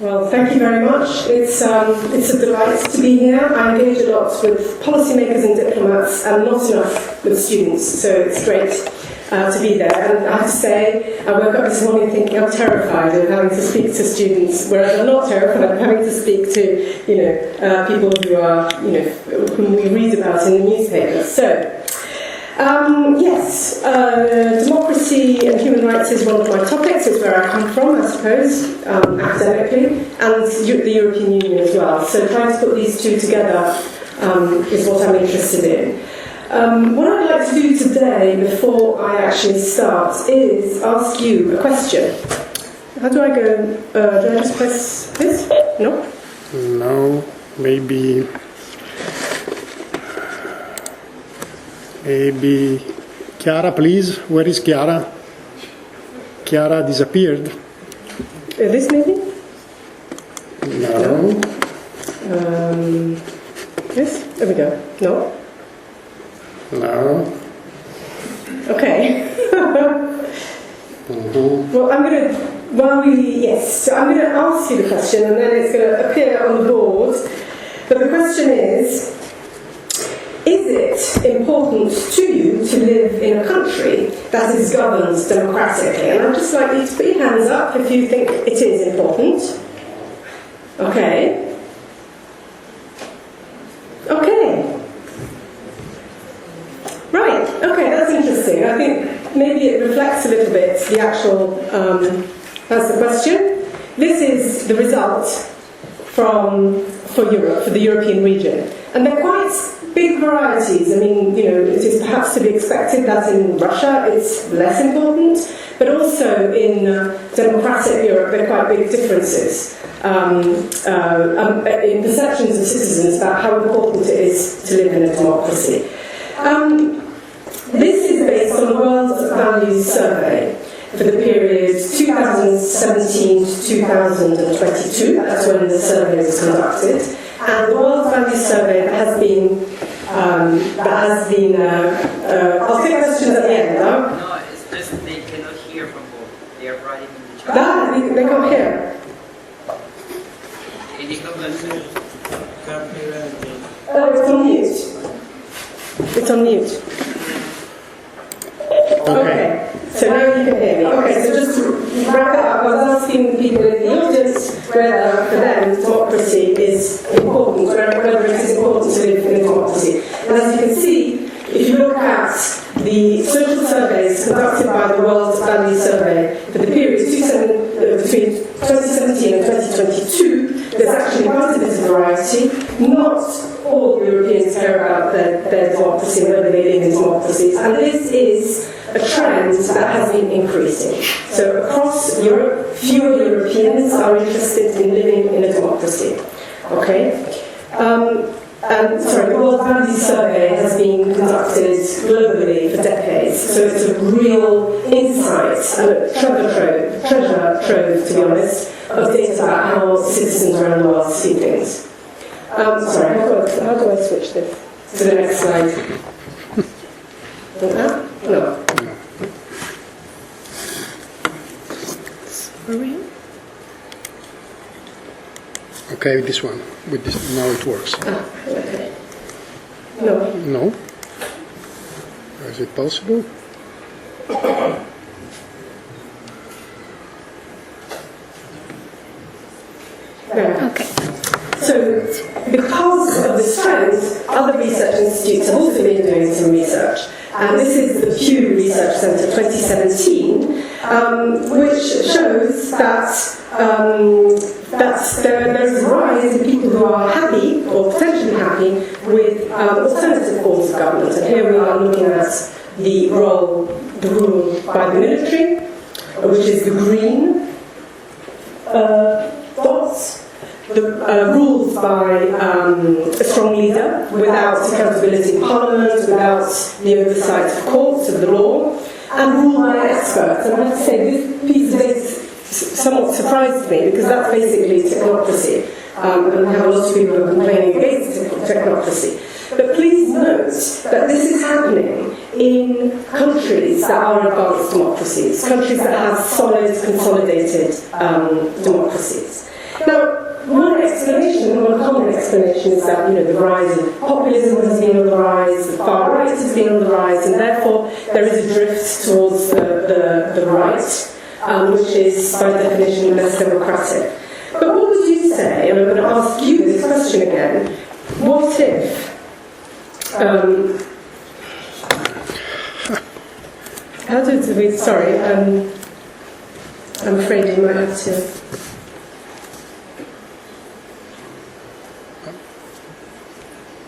Well, thank you very much. It's a delight to be here. I engage a lot with policymakers and diplomats and not enough with students, so it's great to be there. And I have to say, I woke up this morning thinking I'm terrified of having to speak to students, whereas I'm not terrified of having to speak to, people who are, whom we read about in the newspapers. So, yes, democracy and human rights is one of my topics. It's where I come from, I suppose, academically, and the European Union as well. So trying to put these two together is what I'm interested in. What I'd like to do today, before I actually start, is ask you a question. How do I go? Do I just press this? No? No, maybe... Maybe Chiara, please. Where is Chiara? Chiara disappeared. This maybe? No. Yes. There we go. No. No. Okay. Well, I'm going to. So I'm going to ask you the question, and then it's going to appear on the board. But the question is. Is it important to you to live in a country that is governed democratically? And I'd just like you to put your hands up if you think it is important. Okay. Okay. Right. Okay, that's interesting. I think maybe it reflects a little bit the actual... that's the question. This is the result for Europe, for the European region. And they're quite... big varieties. I mean, it is perhaps to be expected that in Russia it's less important, but also in democratic Europe there are quite big differences in perceptions of citizens about how important it is to live in a democracy. This is based on the World Values Survey for the period 2017 to 2022. That's when the survey was conducted. And the World Values Survey has been, I'll take questions at the end, though. No, it's just they cannot hear from both. They are writing in the chat. They can't hear. Oh, it's on mute. It's on mute. Okay. So now you can hear me. Okay, so just to wrap it up, I was asking people in the audience whether for them democracy is important, whether it is important to live in a democracy. And as you can see, if you look at the social surveys conducted by the World Values Survey for the period between 2017 and 2022, there's actually quite a bit of variety. Not all Europeans care about their democracy and whether they live in democracies. And this is a trend that has been increasing. So across Europe, fewer Europeans are interested in living in a democracy. Okay? The World Values Survey has been conducted globally for decades, so it's a real insight and a treasure trove, to be honest, of data about how citizens around the world see things. How do I switch this to the next slide? No. Okay, this one. With this, now it works. Okay. No. No? Is it possible? Okay. So, because of this trend, other research institutes have also been doing some research. And this is the Pew Research Centre 2017, which shows that there is a rise in people who are happy, or potentially happy, with alternative forms of government. And here we are looking at the rule by the military, which is the green dots. The rules by a strong leader without accountability in parliament, without the oversight of courts, of the law, and rule by experts. And I have to say, this piece of data somewhat surprised me because that's basically technocracy. And we have a lot of people who are complaining against technocracy. But please note that this is happening in countries that are advanced democracies, countries that have solid, consolidated democracies. Now, one explanation, one common explanation is that, the rise of populism has been on the rise, the far right has been on the rise, and therefore there is a drift towards the right, which is by definition less democratic. But what would you say, and I'm going to ask you this question again, what if how did we, sorry, I'm afraid you might have to.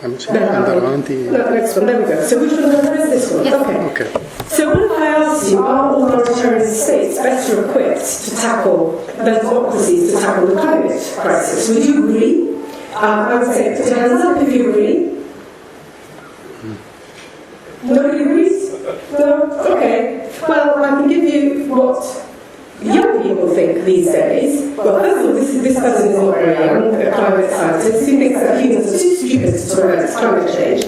Andare avanti. No, next one, there we go. So which one is this one? Yes. Okay. So what if I asked you, are authoritarian states better equipped to tackle than democracies to tackle the climate crisis? Would you agree? I would say put your hands up if you agree. Nobody agrees? No? Okay. Well, I can give you what young people think these days. Well, first of all, this person is not very young, a climate scientist, who thinks that humans are too stupid to prevent climate change.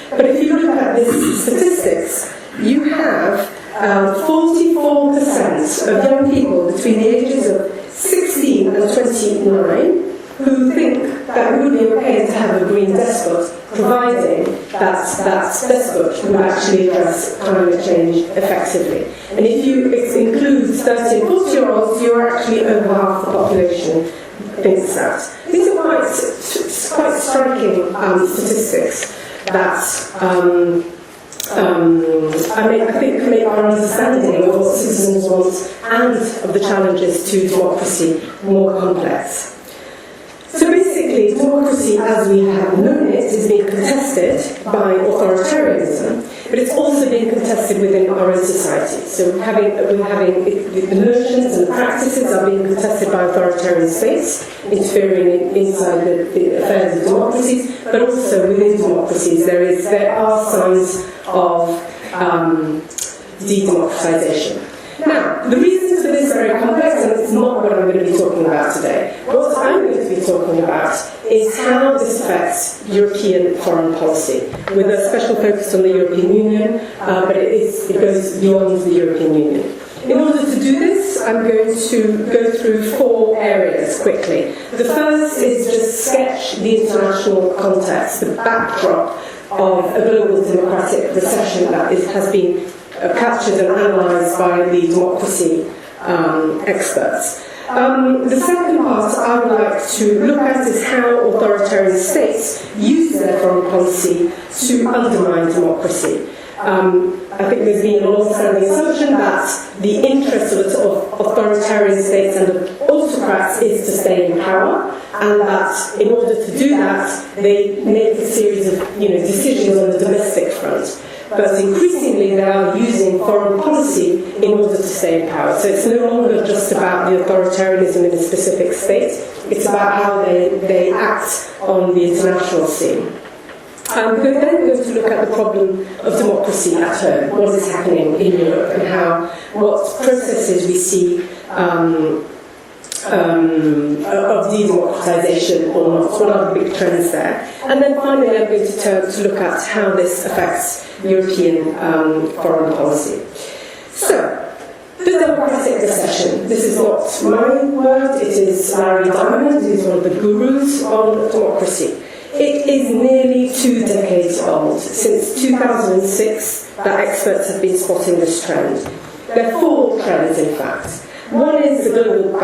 But if you look at these statistics, you have 44% of young people between the ages of 16 and 29 who think that it would be okay to have a green despot, providing that despot would actually address climate change effectively. And if you include 30 and 40-year-olds, you're actually over half the population thinks that. These are quite striking statistics that I think make our understanding of what citizens want and of the challenges to democracy more complex. So basically, democracy as we have known it is being contested by authoritarianism, but it's also being contested within our own society. So we're having the notions and the practices are being contested by authoritarian states, interfering inside the affairs of democracies, but also within democracies there are signs of de-democratization. Now, the reasons for this are very complex, and it's not what I'm going to be talking about today. What I'm going to be talking about is how this affects European foreign policy, with a special focus on the European Union, but it goes beyond the European Union. In order to do this, I'm going to go through 4 areas quickly. The first is just sketch the international context, the backdrop of a global democratic recession that has been captured and analysed by the democracy experts. The second part I would like to look at is how authoritarian states use their foreign policy to undermine democracy. I think there's been a long-standing assumption that the interest of authoritarian states and of autocrats is to stay in power, and that in order to do that, they make a series of decisions on the domestic front. But increasingly they are using foreign policy in order to stay in power. So it's no longer just about the authoritarianism in a specific state, it's about how they act on the international scene. We're then going to look at the problem of democracy at home, what is happening in Europe, and what processes we see of de-democratization or not, what are the big trends there. And then finally I'm going to turn to look at how this affects European foreign policy. So, the democratic recession. This is not my word, it is Larry Diamond, who is one of the gurus on democracy. It is nearly 2 decades old, since 2006 that experts have been spotting this trend. There are 4 trends, in fact. One is the global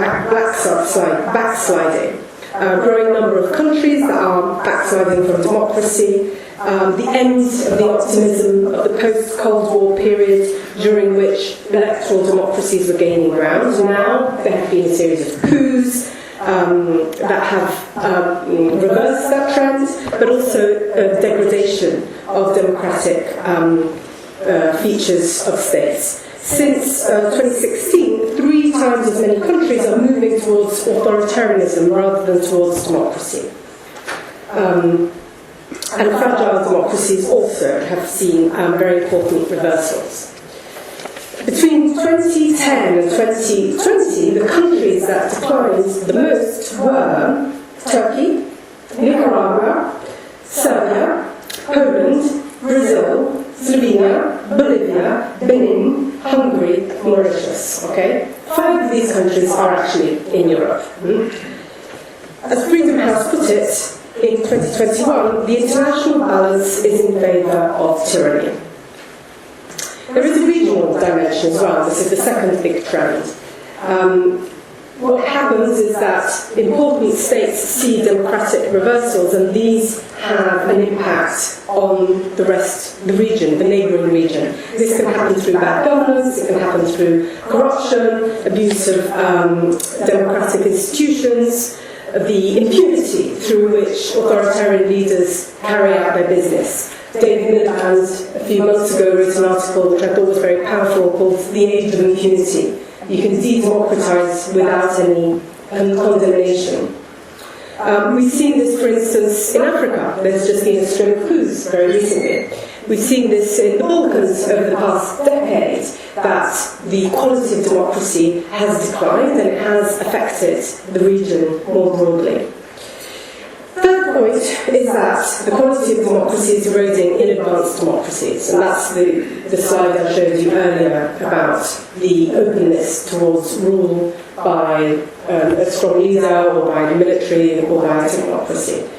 backsliding. A growing number of countries that are backsliding from democracy, the end of the optimism of the post-Cold War period during which electoral democracies were gaining ground. Now there have been a series of coups that have reversed that trend, but also a degradation of democratic features of states. Since 2016, 3 times as many countries are moving towards authoritarianism rather than towards democracy. And fragile democracies also have seen very important reversals. Between 2010 and 2020, the countries that declined the most were Turkey, Nicaragua, Serbia, Poland, Brazil, Slovenia, Bolivia, Benin, Hungary, Mauritius. Okay? 5 of these countries are actually in Europe. As Freedom House put it in 2021, the international balance is in favour of tyranny. There is a regional dimension as well. This is the second big trend. What happens is that important states see democratic reversals, and these have an impact on the rest, the region, the neighbouring region. This can happen through bad governance, it can happen through corruption, abuse of democratic institutions, the impunity through which authoritarian leaders carry out their business. David Miliband, a few months ago, wrote an article which I thought was very powerful called The Age of Impunity. You can de-democratise without any condemnation. We've seen this, for instance, in Africa. There's just been a string of coups very recently. We've seen this in the Balkans over the past decade, that the quality of democracy has declined and it has affected the region more broadly. Third point is that the quality of democracy is eroding in advanced democracies, and that's the slide I showed you earlier about the openness towards rule by a strong leader or by the military or by a technocracy.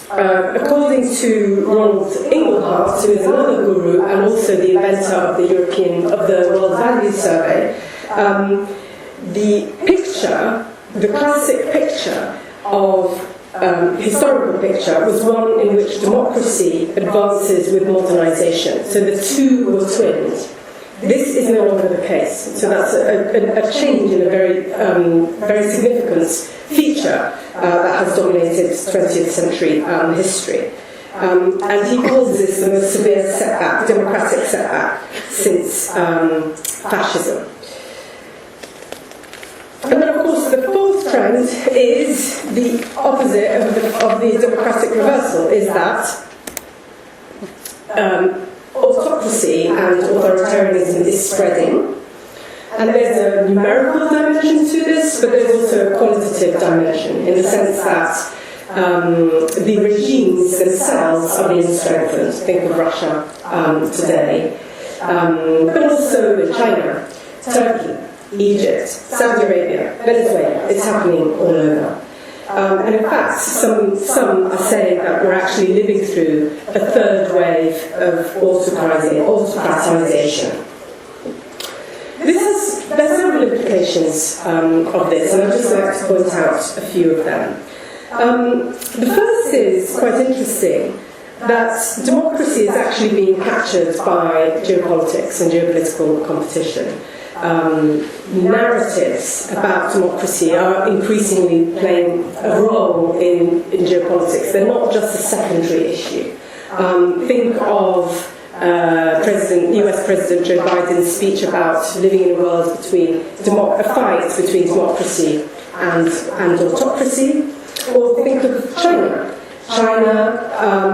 According to Ronald Inglehart, who is another guru and also the inventor of the World Values Survey, the classic picture of historical picture was one in which democracy advances with modernisation. So the two were twinned. This is no longer the case. So that's a change in a very significant feature that has dominated 20th century history. And he calls this the most severe setback, democratic setback, since fascism. And then, of course, the fourth trend is the opposite of the democratic reversal, is that autocracy and authoritarianism is spreading. And there's a numerical dimension to this, but there's also a qualitative dimension, in the sense that the regimes themselves are being strengthened. Think of Russia today, but also in China, Turkey, Egypt, Saudi Arabia, Venezuela. It's happening all over. And in fact, some are saying that we're actually living through a third wave of autocratization. There's several implications of this, and I'd just like to point out a few of them. The first is quite interesting, that democracy is actually being captured by geopolitics and geopolitical competition. Narratives about democracy are increasingly playing a role in geopolitics. They're not just a secondary issue. Think of US President Joe Biden's speech about living in a world between a fight between democracy and autocracy, or think of China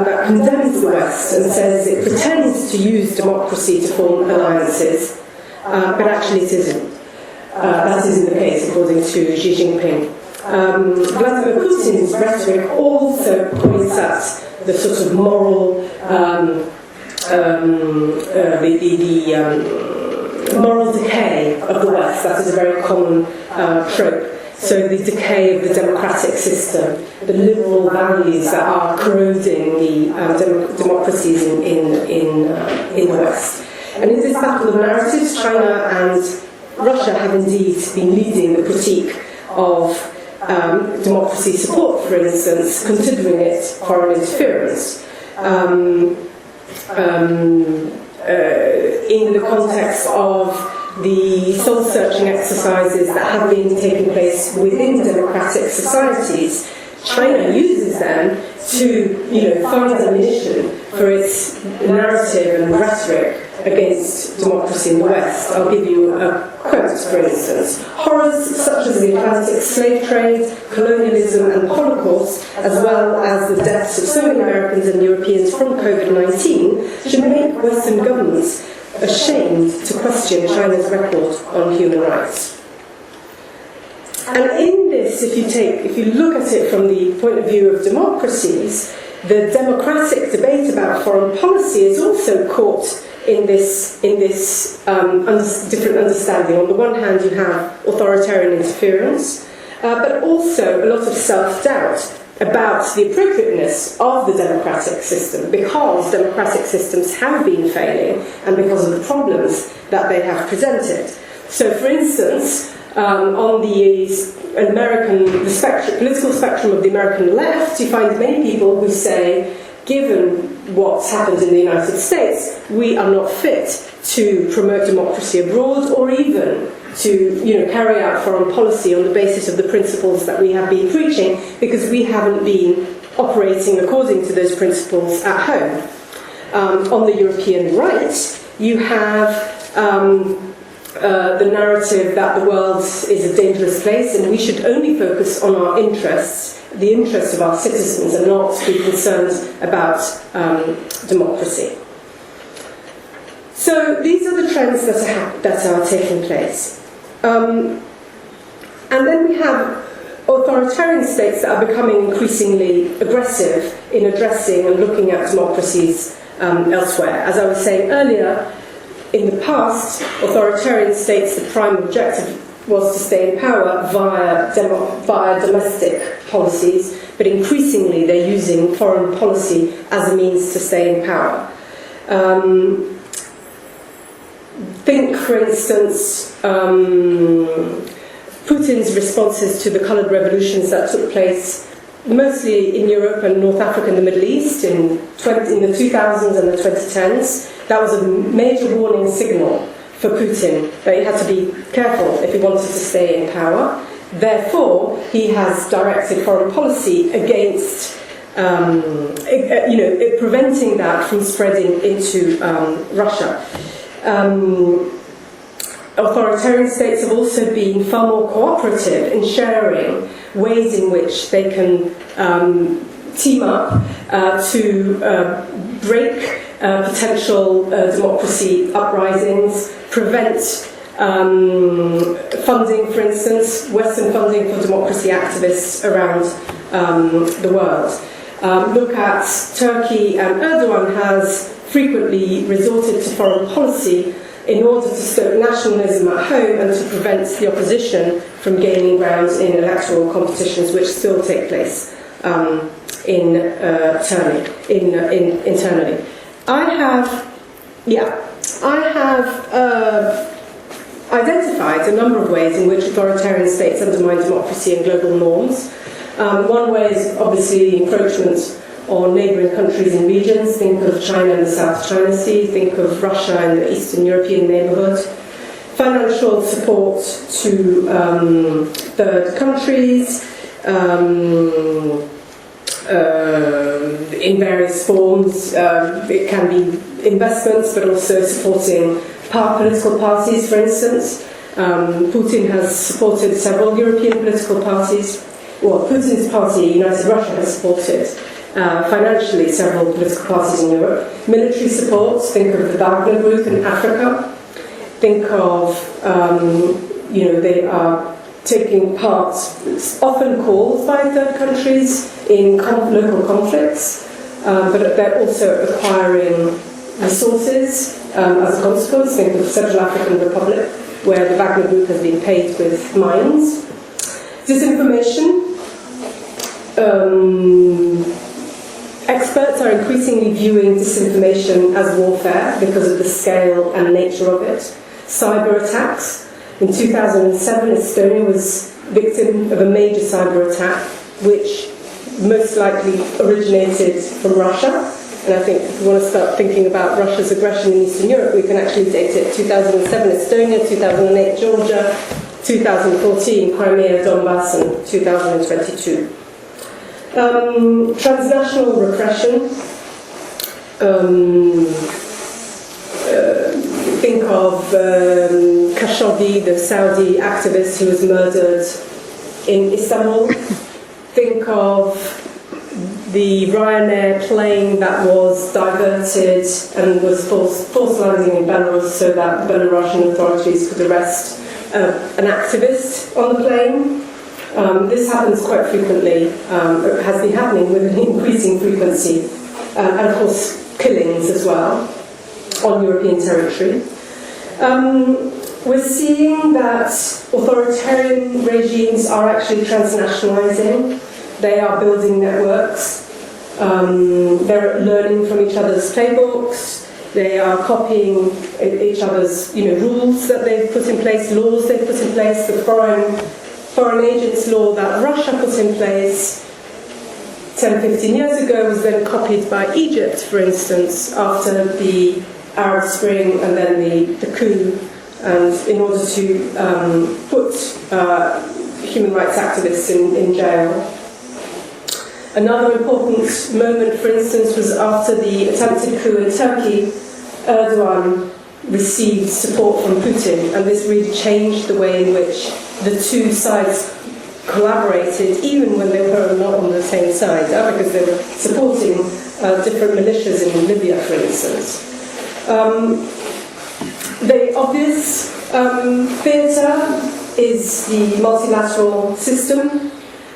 that condemns the West and says it pretends to use democracy to form alliances, but actually it isn't. That isn't the case, according to Xi Jinping. Vladimir Putin's rhetoric also points at the sort of moral moral decay of the West. That is a very common trope. So the decay of the democratic system, the liberal values that are corroding the democracies in the West. And in this battle of narratives, China and Russia have indeed been leading the critique of democracy support, for instance, considering it foreign interference. In the context of the soul-searching exercises that have been taking place within democratic societies, China uses them to, find ammunition for its narrative and rhetoric against democracy in the West. I'll give you a quote, for instance. Horrors such as the Atlantic slave trade, colonialism and the Holocaust, as well as the deaths of so many Americans and Europeans from COVID-19, should make Western governments ashamed to question China's record on human rights. And in this, if you look at it from the point of view of democracies, the democratic debate about foreign policy is also caught in this different understanding. On the one hand, you have authoritarian interference, but also a lot of self-doubt about the appropriateness of the democratic system, because democratic systems have been failing and because of the problems that they have presented. So, for instance, on the political spectrum of the American left, you find many people who say, given what's happened in the United States, we are not fit to promote democracy abroad or even to carry out foreign policy on the basis of the principles that we have been preaching, because we haven't been operating according to those principles at home. On the European right, you have the narrative that the world is a dangerous place and we should only focus on our interests, the interests of our citizens, and not be concerned about democracy. So these are the trends that are taking place. And then we have authoritarian states that are becoming increasingly aggressive in addressing and looking at democracies elsewhere. As I was saying earlier, in the past, authoritarian states, the prime objective was to stay in power via domestic policies, but increasingly they're using foreign policy as a means to stay in power. Think, for instance, Putin's responses to the coloured revolutions that took place mostly in Europe and North Africa and the Middle East in the 2000s and the 2010s. That was a major warning signal for Putin that he had to be careful if he wanted to stay in power. Therefore, he has directed foreign policy against, preventing that from spreading into Russia. Authoritarian states have also been far more cooperative in sharing ways in which they can team up to break potential democracy uprisings, prevent funding, for instance, Western funding for democracy activists around the world. Look at Turkey, and Erdogan has frequently resorted to foreign policy in order to stoke nationalism at home and to prevent the opposition from gaining ground in electoral competitions, which still take place internally. I have identified a number of ways in which authoritarian states undermine democracy and global norms. One way is obviously encroachment on neighbouring countries and regions. Think of China and the South China Sea, think of Russia and the Eastern European neighbourhood. Financial support to third countries in various forms. It can be investments, but also supporting political parties, for instance. Putin has supported several European political parties. Well, Putin's party, United Russia, has supported financially several political parties in Europe. Military support, think of the Wagner Group in Africa. Think of, they are taking part, often called by third countries, in local conflicts, but they're also acquiring resources as a consequence. Think of Central African Republic, where the Wagner Group has been paid with mines. Disinformation. Experts are increasingly viewing disinformation as warfare because of the scale and nature of it. Cyber attacks. In 2007, Estonia was victim of a major cyber attack, which most likely originated from Russia. And I think if we want to start thinking about Russia's aggression in Eastern Europe, we can actually date it 2007 Estonia, 2008 Georgia, 2014 Crimea, Donbass, and 2022. Transnational repression. Think of Khashoggi, the Saudi activist who was murdered in Istanbul. Think of the Ryanair plane that was diverted and was forced landing in Belarus so that Belarusian authorities could arrest an activist on the plane. This happens quite frequently, has been happening with an increasing frequency, and of course killings as well on European territory. We're seeing that authoritarian regimes are actually transnationalizing. They are building networks. They're learning from each other's playbooks. They are copying each other's, rules that they've put in place, laws they've put in place. The foreign agents law that Russia put in place 10, 15 years ago was then copied by Egypt, for instance, after the Arab Spring and then the coup, and in order to put human rights activists in jail. Another important moment, for instance, was after the attempted coup in Turkey. Erdogan received support from Putin, and this really changed the way in which the two sides collaborated, even when they were not on the same side, because they were supporting different militias in Libya, for instance. The obvious theatre is the multilateral system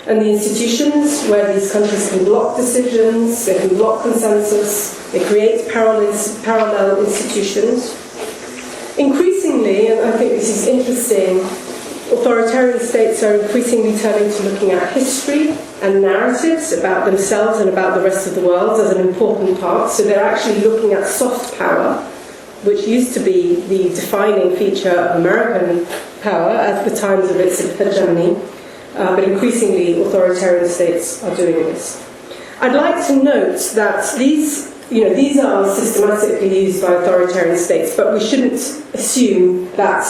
and the institutions where these countries can block decisions, they can block consensus, they create parallel institutions. Increasingly, and I think this is interesting, authoritarian states are increasingly turning to looking at history and narratives about themselves and about the rest of the world as an important part. So they're actually looking at soft power, which used to be the defining feature of American power at the times of its hegemony. But increasingly, authoritarian states are doing this. I'd like to note that these are systematically used by authoritarian states, but we shouldn't assume that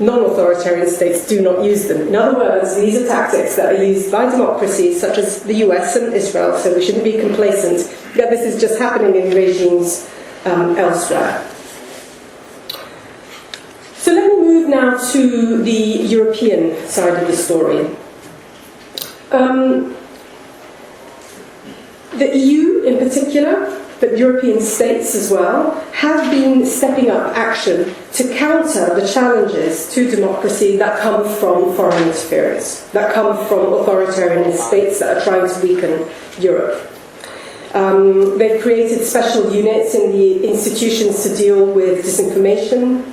non-authoritarian states do not use them. In other words, these are tactics that are used by democracies such as the US and Israel, so we shouldn't be complacent that this is just happening in regimes elsewhere. So let me move now to the European side of the story. The EU in particular, but European states as well, have been stepping up action to counter the challenges to democracy that come from foreign interference, that come from authoritarian states that are trying to weaken Europe. They've created special units in the institutions to deal with disinformation.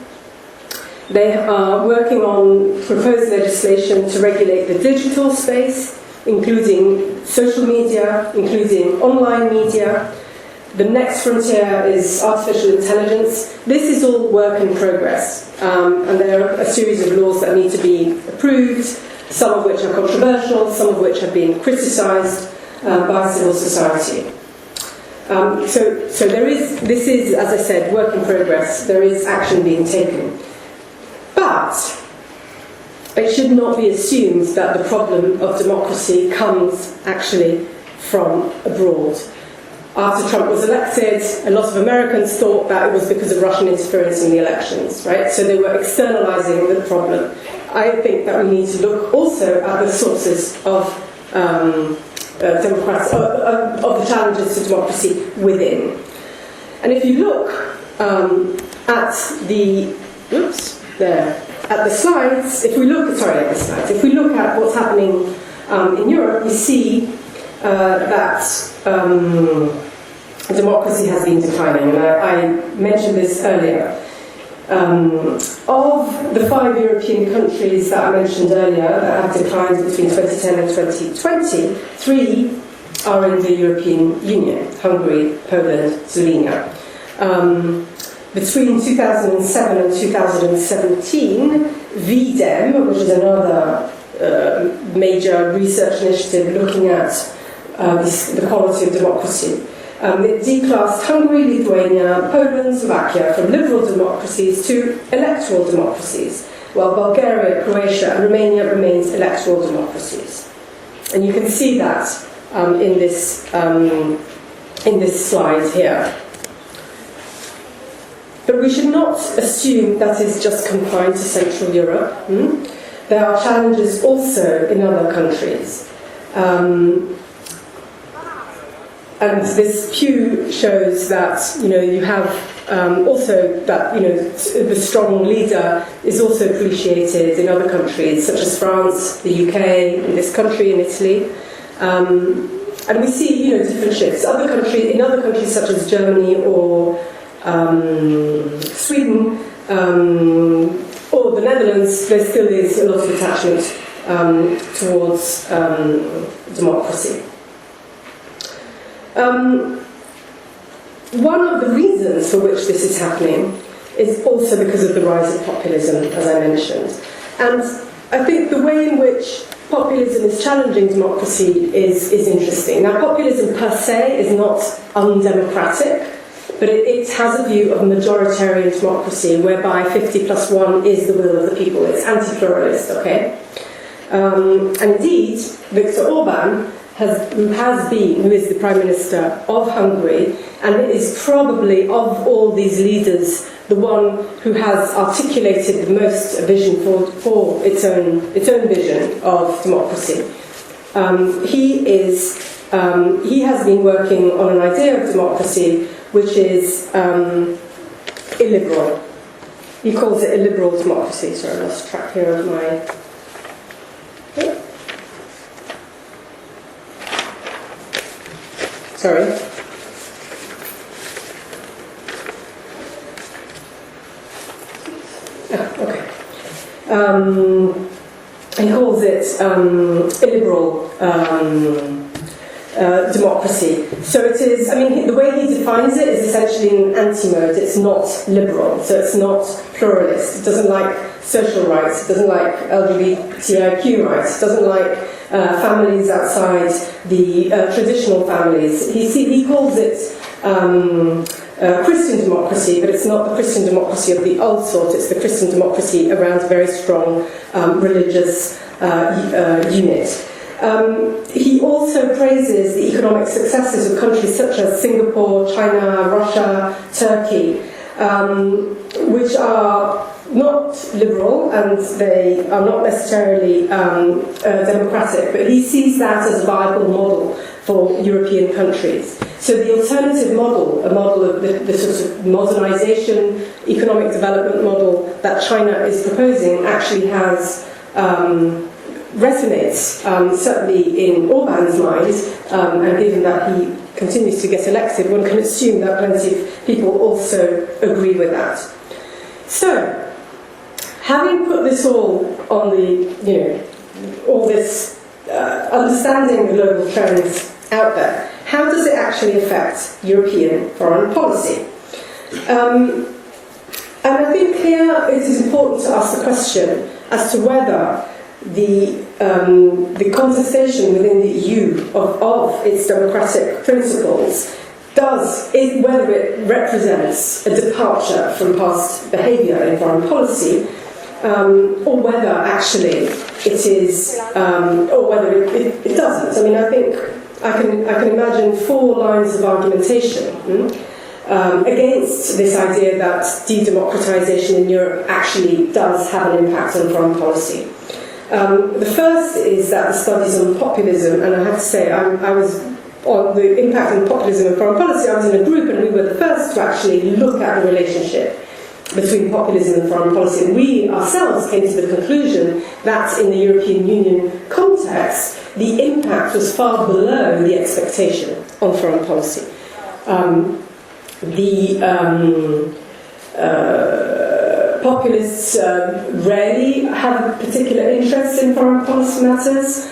They are working on proposed legislation to regulate the digital space, including social media, including online media. The next frontier is artificial intelligence. This is all work in progress, and there are a series of laws that need to be approved, some of which are controversial, some of which have been criticised by civil society. So this is, as I said, work in progress. There is action being taken. But it should not be assumed that the problem of democracy comes actually from abroad. After Trump was elected, a lot of Americans thought that it was because of Russian interference in the elections, right? So they were externalizing the problem. I think that we need to look also at the sources of of the challenges to democracy within. And if you look at the slides, if we look at what's happening in Europe, we see that democracy has been declining, and I mentioned this earlier. Of the 5 European countries that I mentioned earlier that have declined between 2010 and 2020, 3 are in the European Union: Hungary, Poland, Slovenia. Between 2007 and 2017, VDEM, which is another major research initiative looking at the quality of democracy, it declassed Hungary, Lithuania, Poland, Slovakia from liberal democracies to electoral democracies, while Bulgaria, Croatia and Romania remains electoral democracies. And you can see that in this slide here. But we should not assume that is just confined to Central Europe. There are challenges also in other countries. And this Pew shows that you have also that the strong leader is also appreciated in other countries such as France, the UK, in this country, in Italy, and we see different shifts. In other countries such as Germany or Sweden, or the Netherlands, there still is a lot of attachment towards democracy. One of the reasons for which this is happening is also because of the rise of populism, as I mentioned. And I think the way in which populism is challenging democracy is interesting. Now, populism per se is not undemocratic, but it has a view of majoritarian democracy, whereby 50+1 is the will of the people. It's anti-pluralist, okay? And indeed, Viktor Orban, who is the Prime Minister of Hungary, and is probably, of all these leaders, the one who has articulated the most vision for its own vision of democracy. He has been working on an idea of democracy which is illiberal. He calls it illiberal democracy. Sorry, I lost track here of my... Sorry. Okay. He calls it illiberal democracy. So it is, I mean, the way he defines it is essentially in anti-mode. It's not liberal, so it's not pluralist. It doesn't like social rights. It doesn't like LGBTIQ rights. It doesn't like families outside the traditional families. He calls it Christian democracy, but it's not the Christian democracy of the old sort. It's the Christian democracy around a very strong religious unit. He also praises the economic successes of countries such as Singapore, China, Russia, Turkey, which are not liberal and they are not necessarily democratic, but he sees that as a viable model for European countries. So the alternative model, a model of the sort of modernization, economic development model that China is proposing, actually has resonates, certainly in Orban's mind, and given that he continues to get elected, one can assume that plenty of people also agree with that. So, having put this all on the, all this understanding the global trends out there, how does it actually affect European foreign policy? And I think here it is important to ask the question as to whether the contestation within the EU of its democratic principles whether it represents a departure from past behaviour in foreign policy, or whether actually it is, or whether it doesn't. I mean, I think I can imagine 4 lines of argumentation against this idea that de-democratization in Europe actually does have an impact on foreign policy. The first is that the studies on populism, and I have to say, I was on the impact on populism and foreign policy, I was in a group and we were the first to actually look at the relationship between populism and foreign policy. And we ourselves came to the conclusion that in the European Union context, the impact was far below the expectation on foreign policy. Populists rarely have a particular interest in foreign policy matters.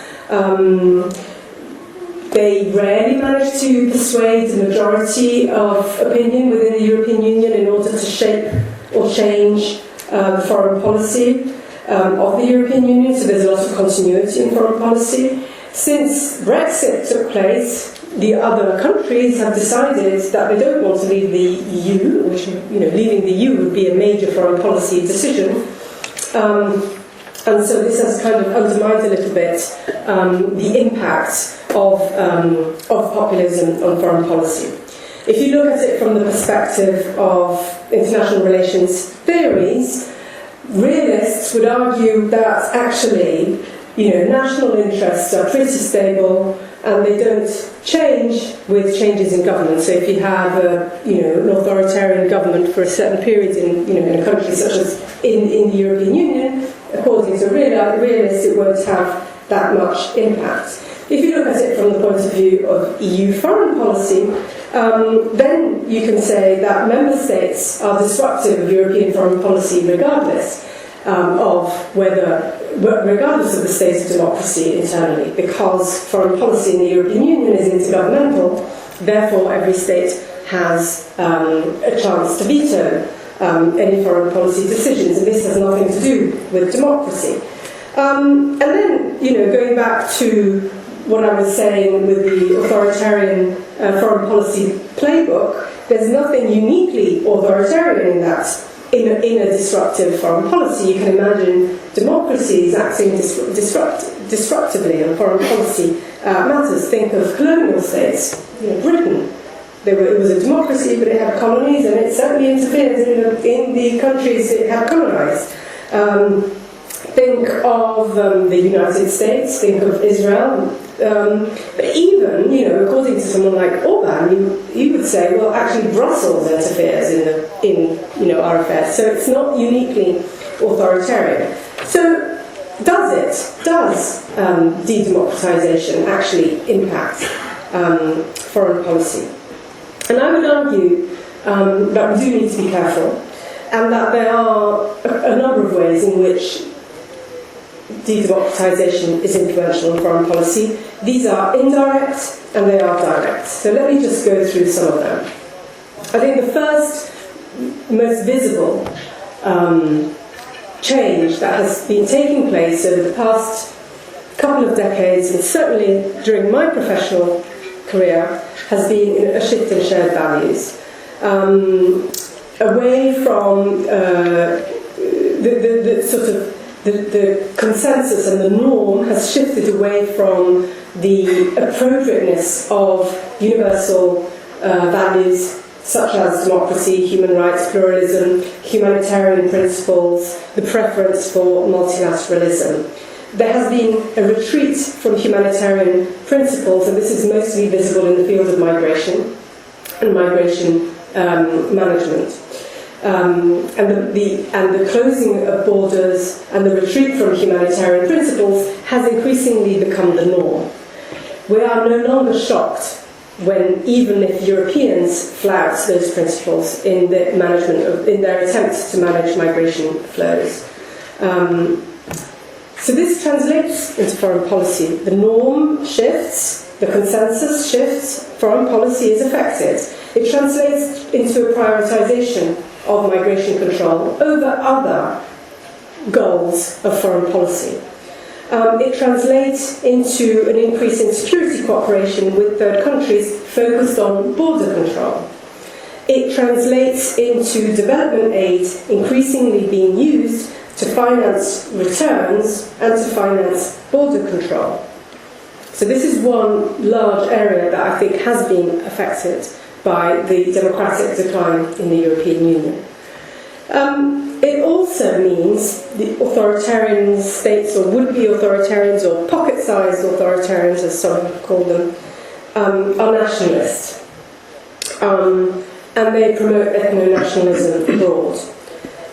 They rarely manage to persuade the majority of opinion within the European Union in order to shape or change the foreign policy of the European Union, so there's a lot of continuity in foreign policy. Since Brexit took place, the other countries have decided that they don't want to leave the EU, which, leaving the EU would be a major foreign policy decision. And so this has kind of undermined a little bit the impact of populism on foreign policy. If you look at it from the perspective of international relations theories, realists would argue that actually, national interests are pretty stable and they don't change with changes in government. So if you have an authoritarian government for a certain period in a country such as in the European Union, according to realists, it won't have that much impact. If you look at it from the point of view of EU foreign policy, then you can say that member states are disruptive of European foreign policy regardless. of whether, regardless of the state of democracy internally, because foreign policy in the European Union is intergovernmental, therefore every state has a chance to veto any foreign policy decisions, and this has nothing to do with democracy. And then, going back to what I was saying with the authoritarian foreign policy playbook, there's nothing uniquely authoritarian in that. In a disruptive foreign policy, you can imagine democracies acting disruptively on foreign policy matters. Think of colonial states, Britain. It was a democracy, but it had colonies, and it certainly interfered in the countries it had colonized. Think of the United States, think of Israel. But even, according to someone like Orban, you would say, well, actually Brussels interferes in our affairs. So it's not uniquely authoritarian. So does de-democratization actually impact foreign policy? And I would argue that we do need to be careful, and that there are a number of ways in which de-democratization is influential on foreign policy. These are indirect and they are direct. So let me just go through some of them. I think the first, most visible change that has been taking place over the past couple of decades, and certainly during my professional career, has been a shift in shared values. Away from the consensus and the norm has shifted away from the appropriateness of universal values such as democracy, human rights, pluralism, humanitarian principles, the preference for multilateralism. There has been a retreat from humanitarian principles, and this is mostly visible in the field of migration and migration management. And the closing of borders and the retreat from humanitarian principles has increasingly become the norm. We are no longer shocked when, even if Europeans flout those principles in their attempts to manage migration flows. So this translates into foreign policy. The norm shifts, the consensus shifts, foreign policy is affected. It translates into a prioritization of migration control over other goals of foreign policy. It translates into an increase in security cooperation with third countries focused on border control. It translates into development aid increasingly being used to finance returns and to finance border control. So this is one large area that I think has been affected by the democratic decline in the European Union. It also means the authoritarian states, or would-be authoritarians, or pocket-sized authoritarians, as some call them, are nationalist. And they promote ethno-nationalism abroad.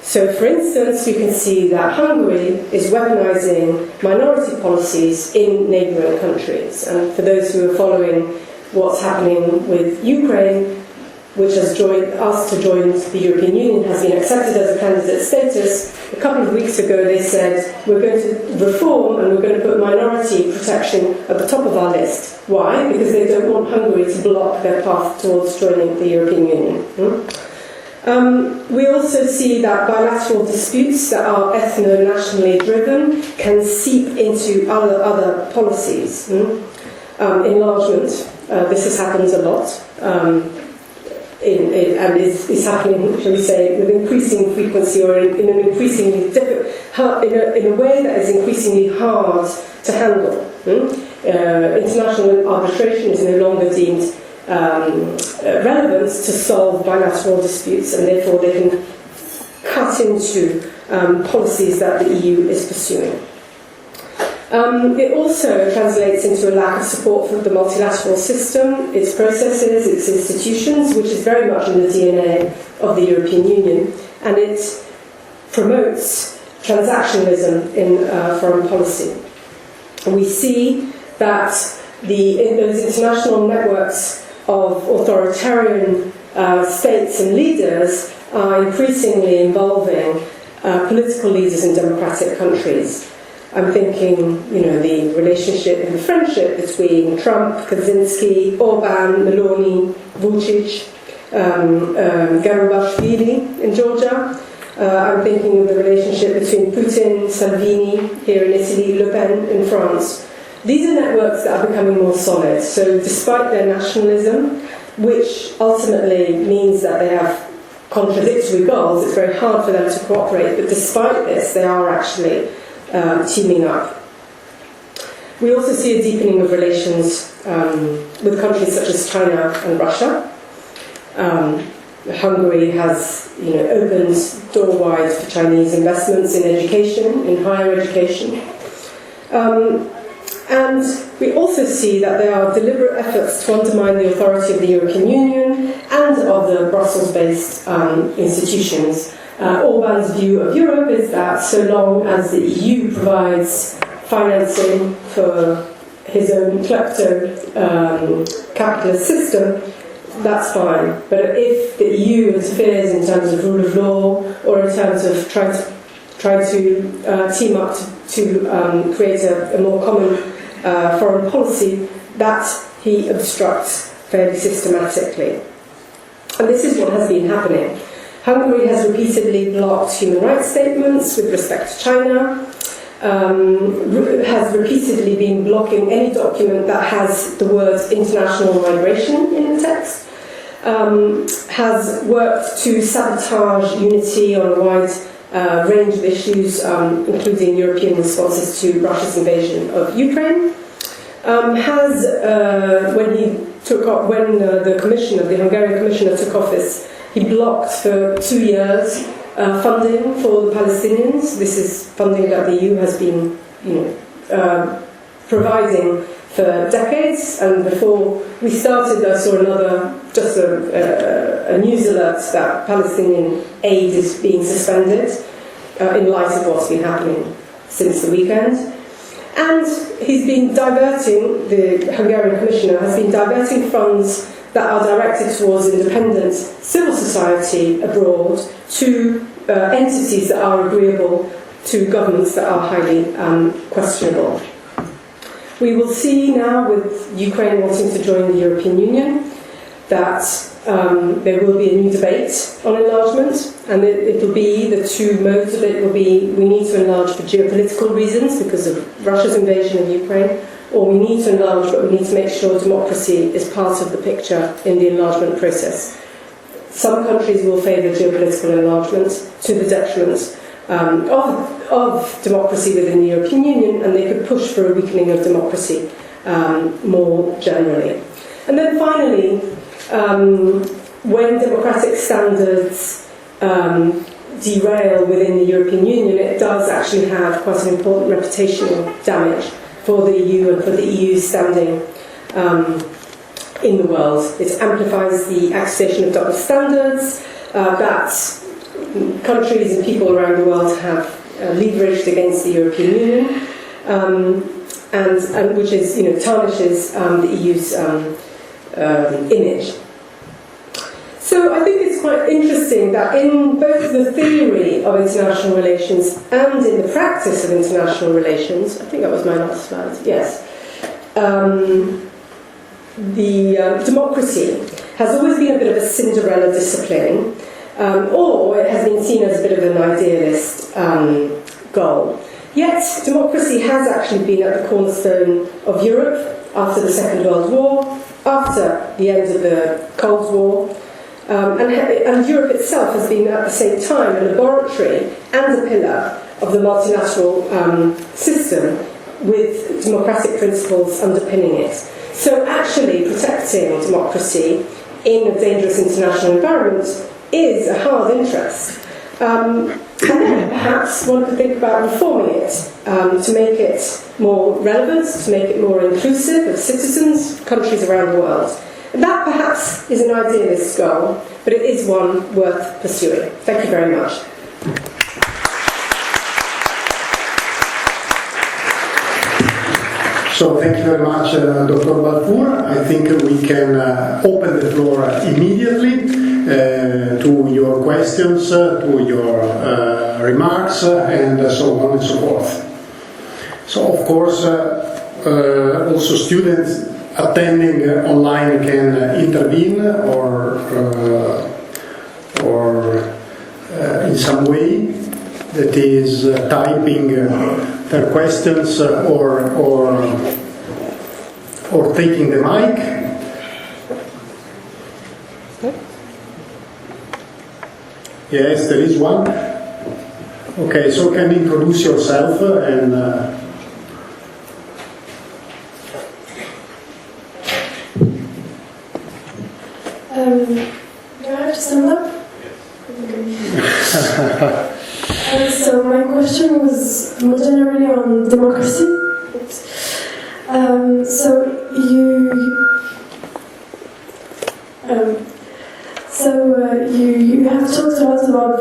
So, for instance, you can see that Hungary is weaponizing minority policies in neighbouring countries. And for those who are following what's happening with Ukraine, which has asked to join the European Union, has been accepted as a candidate status. A couple of weeks ago they said, we're going to reform and we're going to put minority protection at the top of our list. Why? Because they don't want Hungary to block their path towards joining the European Union. We also see that bilateral disputes that are ethno-nationally driven can seep into other policies. Enlargement, this happens a lot. And is happening, shall we say, with increasing frequency, or in an increasingly in a way that is increasingly hard to handle. International arbitration is no longer deemed relevant to solve bilateral disputes, and therefore they can cut into policies that the EU is pursuing. It also translates into a lack of support for the multilateral system, its processes, its institutions, which is very much in the DNA of the European Union, and it promotes transactionalism in foreign policy. And we see that those international networks of authoritarian states and leaders are increasingly involving political leaders in democratic countries. I'm thinking, the relationship and the friendship between Trump, Kaczynski, Orban, Meloni, Vucic, Garibashvili in Georgia. I'm thinking of the relationship between Putin, Salvini here in Italy, Le Pen in France. These are networks that are becoming more solid. So despite their nationalism, which ultimately means that they have contradictory goals, it's very hard for them to cooperate, but despite this, they are actually teaming up. We also see a deepening of relations with countries such as China and Russia. Hungary has opened door wide for Chinese investments in education, in higher education. And we also see that there are deliberate efforts to undermine the authority of the European Union and of the Brussels-based institutions. Orban's view of Europe is that so long as the EU provides financing for his own klepto-capitalist system, that's fine. But if the EU interferes in terms of rule of law or in terms of trying to team up to create a more common foreign policy, that he obstructs fairly systematically. And this is what has been happening. Hungary has repeatedly blocked human rights statements with respect to China, has repeatedly been blocking any document that has the words international migration in the text, has worked to sabotage unity on a wide range of issues, including European responses to Russia's invasion of Ukraine, has, when the Hungarian commissioner took office, he blocked for 2 years funding for the Palestinians. This is funding that the EU has been, providing for decades. And before we started, I saw a news alert that Palestinian aid is being suspended in light of what's been happening since the weekend. And he's been diverting, the Hungarian commissioner has been diverting funds that are directed towards independent civil society abroad to entities that are agreeable to governments that are highly questionable. We will see now, with Ukraine wanting to join the European Union, that there will be a new debate on enlargement, and it will be, the two modes of it will be, we need to enlarge for geopolitical reasons because of Russia's invasion of Ukraine, or we need to enlarge, but we need to make sure democracy is part of the picture in the enlargement process. Some countries will favour geopolitical enlargement to the detriment of democracy within the European Union, and they could push for a weakening of democracy more generally. And then finally, when democratic standards derail within the European Union, it does actually have quite an important reputational damage for the EU and for the EU's standing in the world. It amplifies the accusation of double standards that countries and people around the world have leveraged against the European Union, and which is, tarnishes the EU's image. So I think it's quite interesting that in both the theory of international relations and in the practice of international relations, I think that was my last slide, yes, democracy has always been a bit of a Cinderella discipline, or it has been seen as a bit of an idealist goal. Yet democracy has actually been at the cornerstone of Europe after the Second World War, after the end of the Cold War, and Europe itself has been at the same time a laboratory and a pillar of the multilateral system with democratic principles underpinning it. So actually protecting democracy in a dangerous international environment is a hard interest. And then perhaps one could think about reforming it to make it more relevant, to make it more inclusive of citizens, countries around the world. And that perhaps is an idealist goal, but it is one worth pursuing. Thank you very much. So thank you very much, Dr. Balfour. I think we can open the floor immediately. to your questions, to your remarks, and so on and so forth. So, of course, also students attending online can intervene or in some way, that is typing their questions or taking the mic. Yes, there is one. Okay, so can you introduce yourself and do I have to stand up? So my question was more generally on democracy. You have talked a lot about.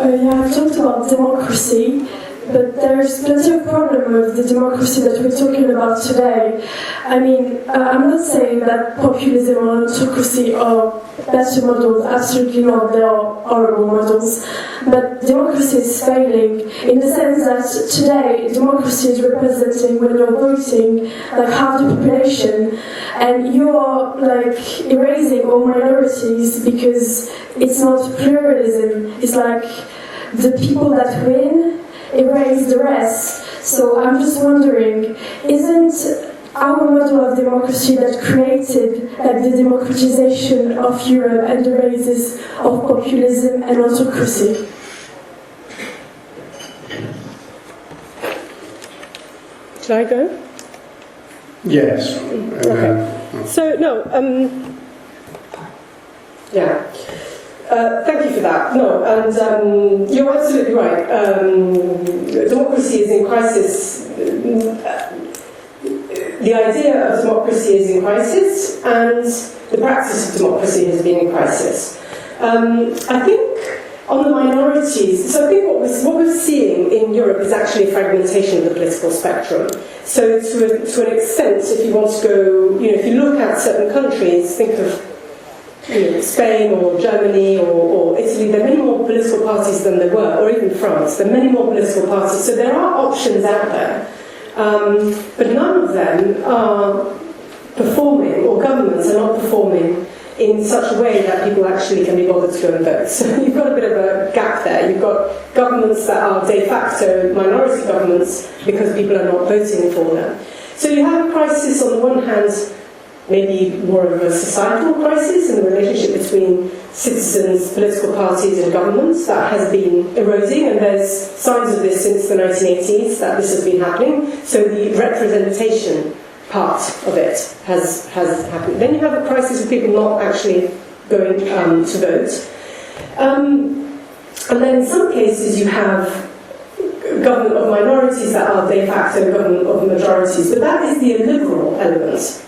You have talked about democracy, but there's plenty of problem with the democracy that we're talking about today. I mean, I'm not saying that populism or autocracy are better models, absolutely not, they are horrible models. But democracy is failing in the sense that today democracy is representing, when you're voting, like half the population, and you are like erasing all minorities because it's not pluralism, it's like the people that win erase the rest. So I'm just wondering, isn't our model of democracy that created like the democratization of Europe and the raises of populism and autocracy? Should I go? yes? Okay. So, no, yeah. Thank you for that. No, and you're absolutely right. Democracy is in crisis. The idea of democracy is in crisis, and the practice of democracy has been in crisis. I think on the minorities, so I think what we're seeing in Europe is actually a fragmentation of the political spectrum. So to an extent, if you want to go, if you look at certain countries, think of Spain or Germany or Italy, there are many more political parties than there were, or even France, there are many more political parties, so there are options out there. But none of them are performing, or governments are not performing in such a way that people actually can be bothered to go and vote. So you've got a bit of a gap there. You've got governments that are de facto minority governments because people are not voting for them. So you have a crisis on the one hand, maybe more of a societal crisis in the relationship between citizens, political parties and governments that has been eroding, and there's signs of this since the 1980s that this has been happening. So the representation part of it has happened. Then you have a crisis of people not actually going to vote. And then in some cases you have government of minorities that are de facto government of majorities, but that is the illiberal element.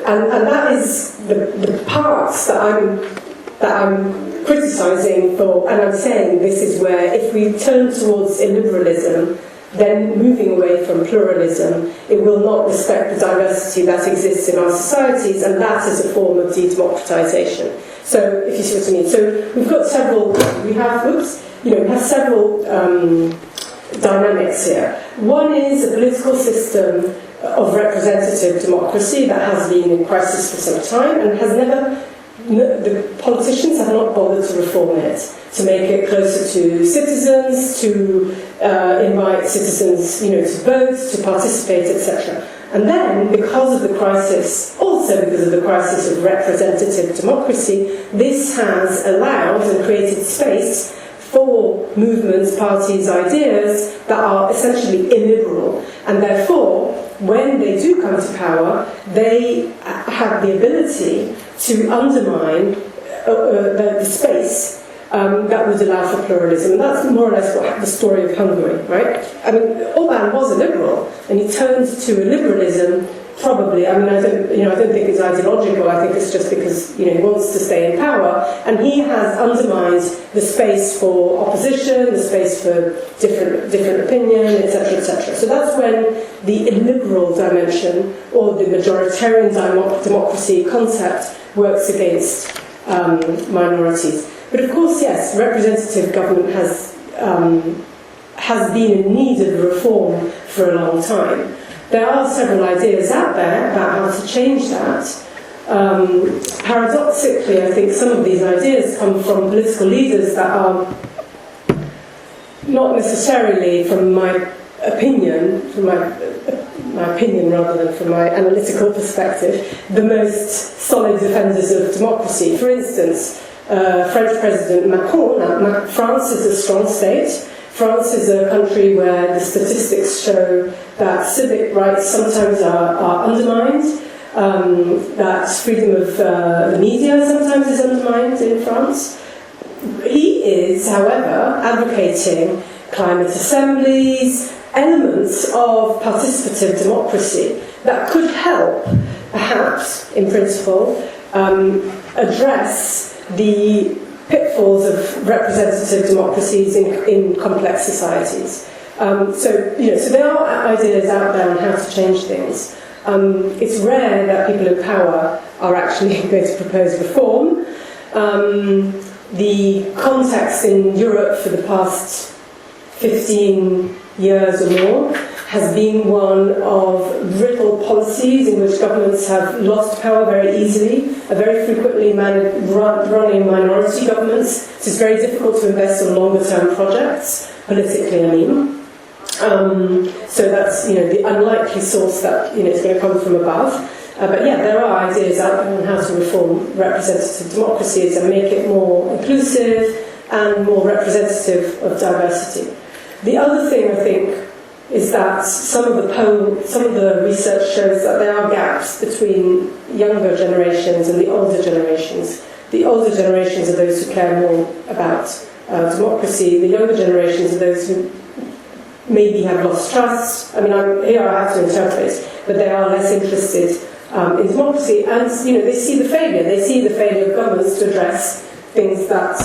And that is the parts that I'm criticising for, and I'm saying this is where if we turn towards illiberalism, then moving away from pluralism, it will not respect the diversity that exists in our societies, and that is a form of de-democratisation. So, if you see what I mean. So we've got several, we have several dynamics here. One is a political system of representative democracy that has been in crisis for some time and has never, the politicians have not bothered to reform it, to make it closer to citizens, to invite citizens, to vote, to participate, etc. And then, because of the crisis, also because of the crisis of representative democracy, this has allowed and created space for movements, parties, ideas that are essentially illiberal, and therefore, when they do come to power, they have the ability to undermine the space that would allow for pluralism. And that's more or less what the story of Hungary, right? I mean, Orbán was a liberal, and he turned to a liberalism probably. I mean, I don't think it's ideological. I think it's just because he wants to stay in power, and he has undermined the space for opposition, the space for different opinion, etc., etc. So that's when the illiberal dimension or the majoritarian democracy concept works against minorities. But of course, yes, representative government has been in need of reform for a long time. There are several ideas out there about how to change that. Paradoxically, I think some of these ideas come from political leaders that are not necessarily, from my opinion, rather than from my analytical perspective, the most solid defenders of democracy. For instance, French President Macron. Now, France is a strong state. France is a country where the statistics show that civic rights sometimes are undermined, that freedom of the media sometimes is undermined in France. He is, however, advocating climate assemblies, elements of participative democracy that could help, perhaps, in principle, address the pitfalls of representative democracies in complex societies. So there are ideas out there on how to change things. It's rare that people in power are actually going to propose reform. The context in Europe for the past 15 years or more has been one of brittle policies in which governments have lost power very easily, are very frequently running minority governments. So it's very difficult to invest in longer-term projects, politically, I mean. So that's the unlikely source that is going to come from above. But yeah, there are ideas out there on how to reform representative democracies and make it more inclusive and more representative of diversity. The other thing, I think, is that some of the research shows that there are gaps between younger generations and the older generations. The older generations are those who care more about democracy. The younger generations are those who maybe have lost trust. I mean, here I have to interpret, but they are less interested in democracy, and they see the failure. They see the failure of governments to address things that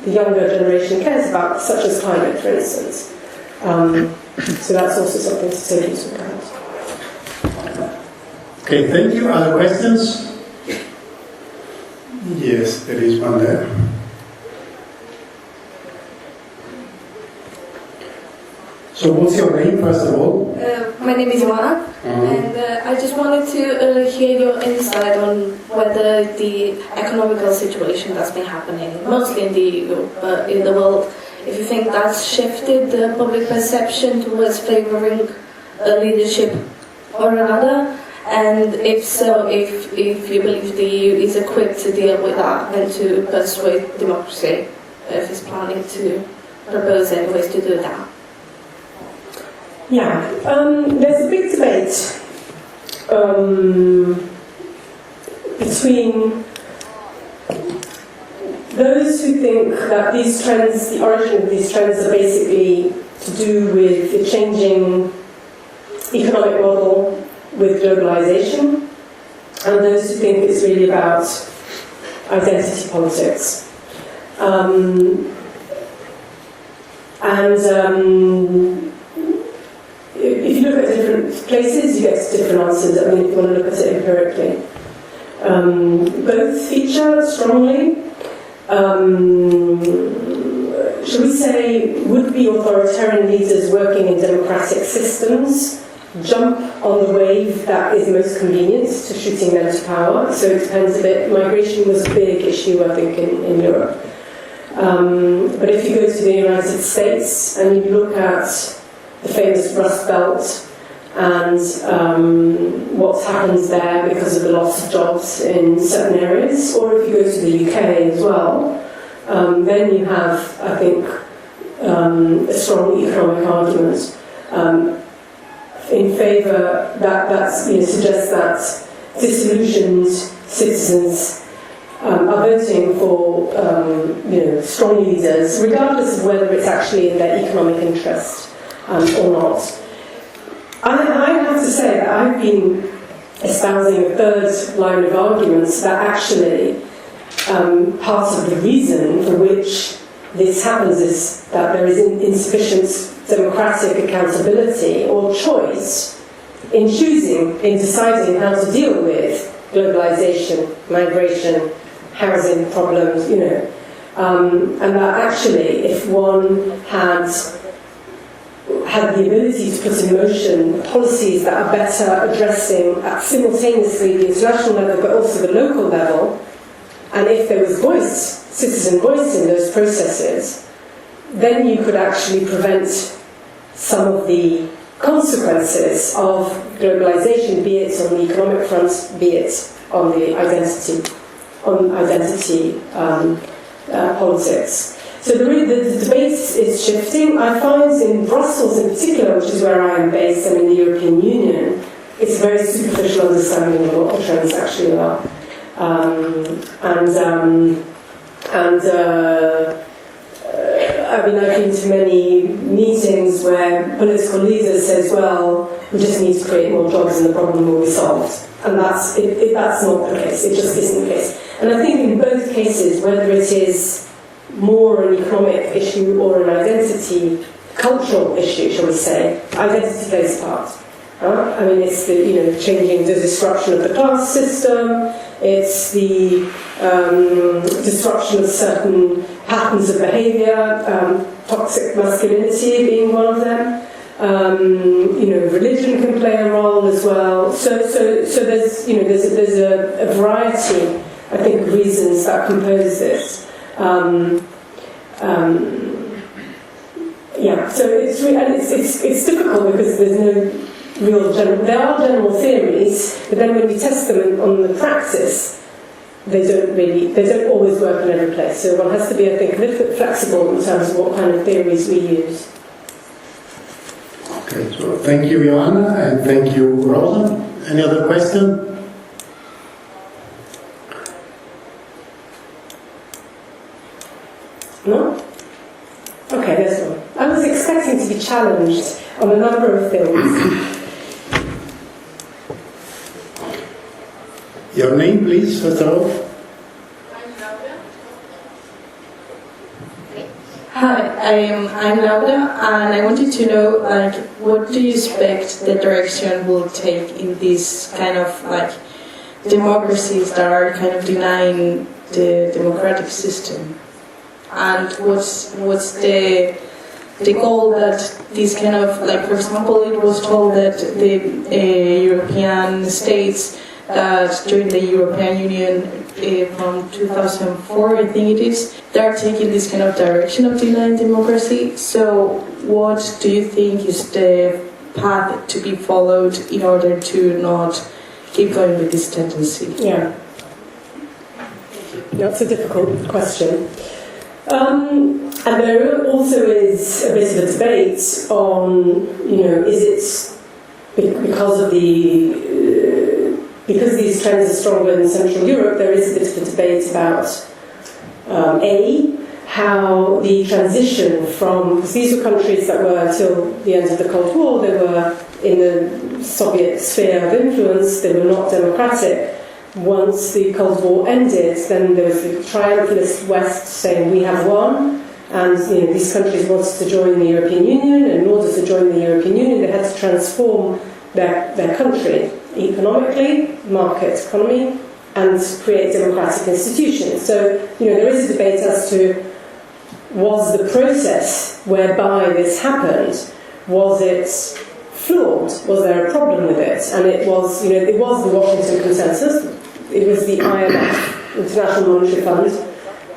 the younger generation cares about, such as climate, for instance. So that's also something to take into account. Okay, thank you. Other questions? Yes, there is one there. So what's your name, first of all? My name is Ivana, and I just wanted to hear your insight on whether the economical situation that's been happening, mostly in the EU, but in the world, if you think that's shifted the public perception towards favouring a leadership or another, and if so, if you believe the EU is equipped to deal with that and to persuade democracy, if it's planning to propose any ways to do that. Yeah, there's a big debate between those who think that these trends, the origin of these trends, are basically to do with the changing economic model with globalization, and those who think it's really about identity politics. If you look at different places, you get different answers. I mean, if you want to look at it empirically. Both feature strongly. Should we say, would-be authoritarian leaders working in democratic systems jump on the wave that is most convenient to shooting them to power? So it depends a bit. Migration was a big issue, I think, in Europe. But if you go to the United States and you look at the famous Rust Belt and what's happened there because of the loss of jobs in certain areas, or if you go to the UK as well, then you have, I think, a strong economic argument in favour that suggests that disillusioned citizens are voting for strong leaders, regardless of whether it's actually in their economic interest or not. I have to say that I've been espousing a third line of arguments that actually part of the reason for which this happens is that there is insufficient democratic accountability or choice in choosing, in deciding how to deal with globalization, migration, housing problems, and that actually if one had the ability to put in motion policies that are better addressing simultaneously the international level but also the local level, and if there was citizen voice in those processes, then you could actually prevent some of the consequences of globalization, be it on the economic front, be it on the identity politics. So the debate is shifting. I find in Brussels in particular, which is where I am based, and in the European Union, it's a very superficial understanding of what the trends actually are. I've been to many meetings where political leaders says, well, we just need to create more jobs and the problem will be solved. And that's not the case. It just isn't the case. And I think in both cases, whether it is more an economic issue or an identity, cultural issue, shall we say, identity plays a part. I mean, it's the changing the disruption of the class system. It's the disruption of certain patterns of behaviour, toxic masculinity being one of them. Religion can play a role as well. So there's a variety, I think, of reasons that compose this. So it's difficult because there's no real general. There are general theories, but then when you test them on the practice, they don't always work in every place. So one has to be, I think, a little bit flexible in terms of what kind of theories we use. Okay, so thank you, Johanna, and thank you, Rosa. Any other question? No? Okay, there's one. I was expecting to be challenged on a number of things. Your name, please, first of all. Hi, I'm Laura, and I wanted to know, what do you expect the direction will take in these kind of democracies that are kind of denying the democratic system, and what's the goal that these kind of for example, it was told that the European states that joined the European Union from 2004, I think it is, they are taking this kind of direction of denying democracy. So what do you think is the path to be followed in order to not keep going with this tendency? Yeah. That's a difficult question. And there also is a bit of a debate on, is it because of because these trends are stronger in Central Europe, there is a bit of a debate about how the transition from, because these were countries that were, till the end of the Cold War, they were in the Soviet sphere of influence, they were not democratic. Once the Cold War ended, then there was the triumphalist West saying, we have won, and these countries wanted to join the European Union, and in order to join the European Union, they had to transform their country economically, market economy, and create democratic institutions. So, there is a debate as to, was the process whereby this happened, was it flawed? Was there a problem with it? And it was, it was the Washington Consensus, it was the IMF, International Monetary Fund,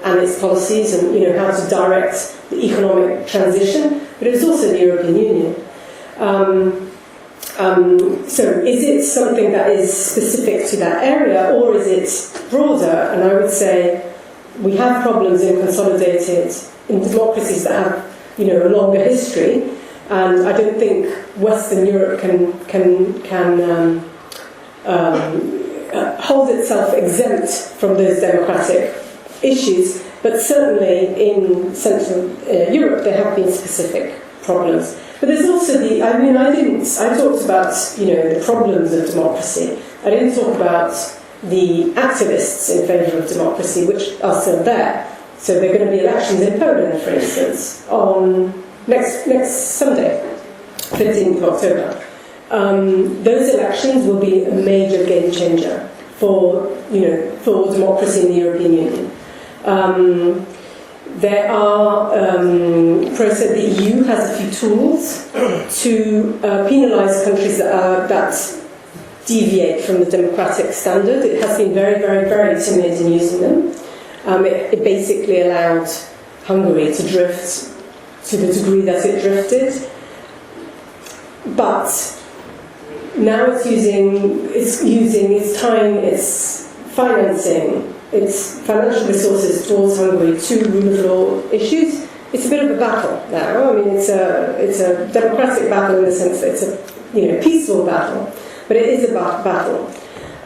and its policies, and how to direct the economic transition, but it was also the European Union. So is it something that is specific to that area, or is it broader? And I would say we have problems in democracies that have a longer history, and I don't think Western Europe can hold itself exempt from those democratic issues, but certainly in Central Europe there have been specific problems. But there's also I talked about, the problems of democracy. I didn't talk about the activists in favour of democracy, which are still there. So there are going to be elections in Poland, for instance, on next Sunday, 15th of October. Those elections will be a major game changer for democracy in the European Union. There are the EU has a few tools to penalise countries that deviate from the democratic standard. It has been very, very, very timid in using them. It basically allowed Hungary to drift to the degree that it drifted, but now it's using its time, its financing, its financial resources towards Hungary to rule of law issues. It's a bit of a battle now. I mean, it's a democratic battle in the sense that it's a peaceful battle, but it is a battle.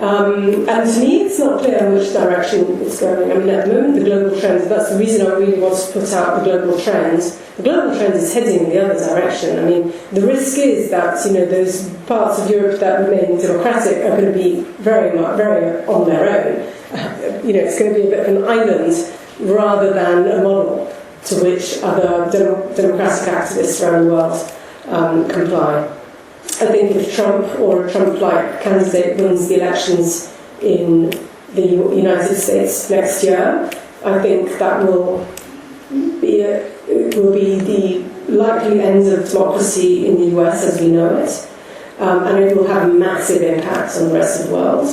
And to me, it's not clear in which direction it's going. I mean, at the moment, the global trend, that's the reason I really want to put out the global trend. The global trend is heading in the other direction. I mean, the risk is that, those parts of Europe that remain democratic are going to be very much, very on their own. It's going to be a bit of an island rather than a model to which other democratic activists around the world comply. I think if Trump or a Trump-like candidate wins the elections in the United States next year, I think that will be the likely end of democracy in the US as we know it, and it will have a massive impact on the rest of the world.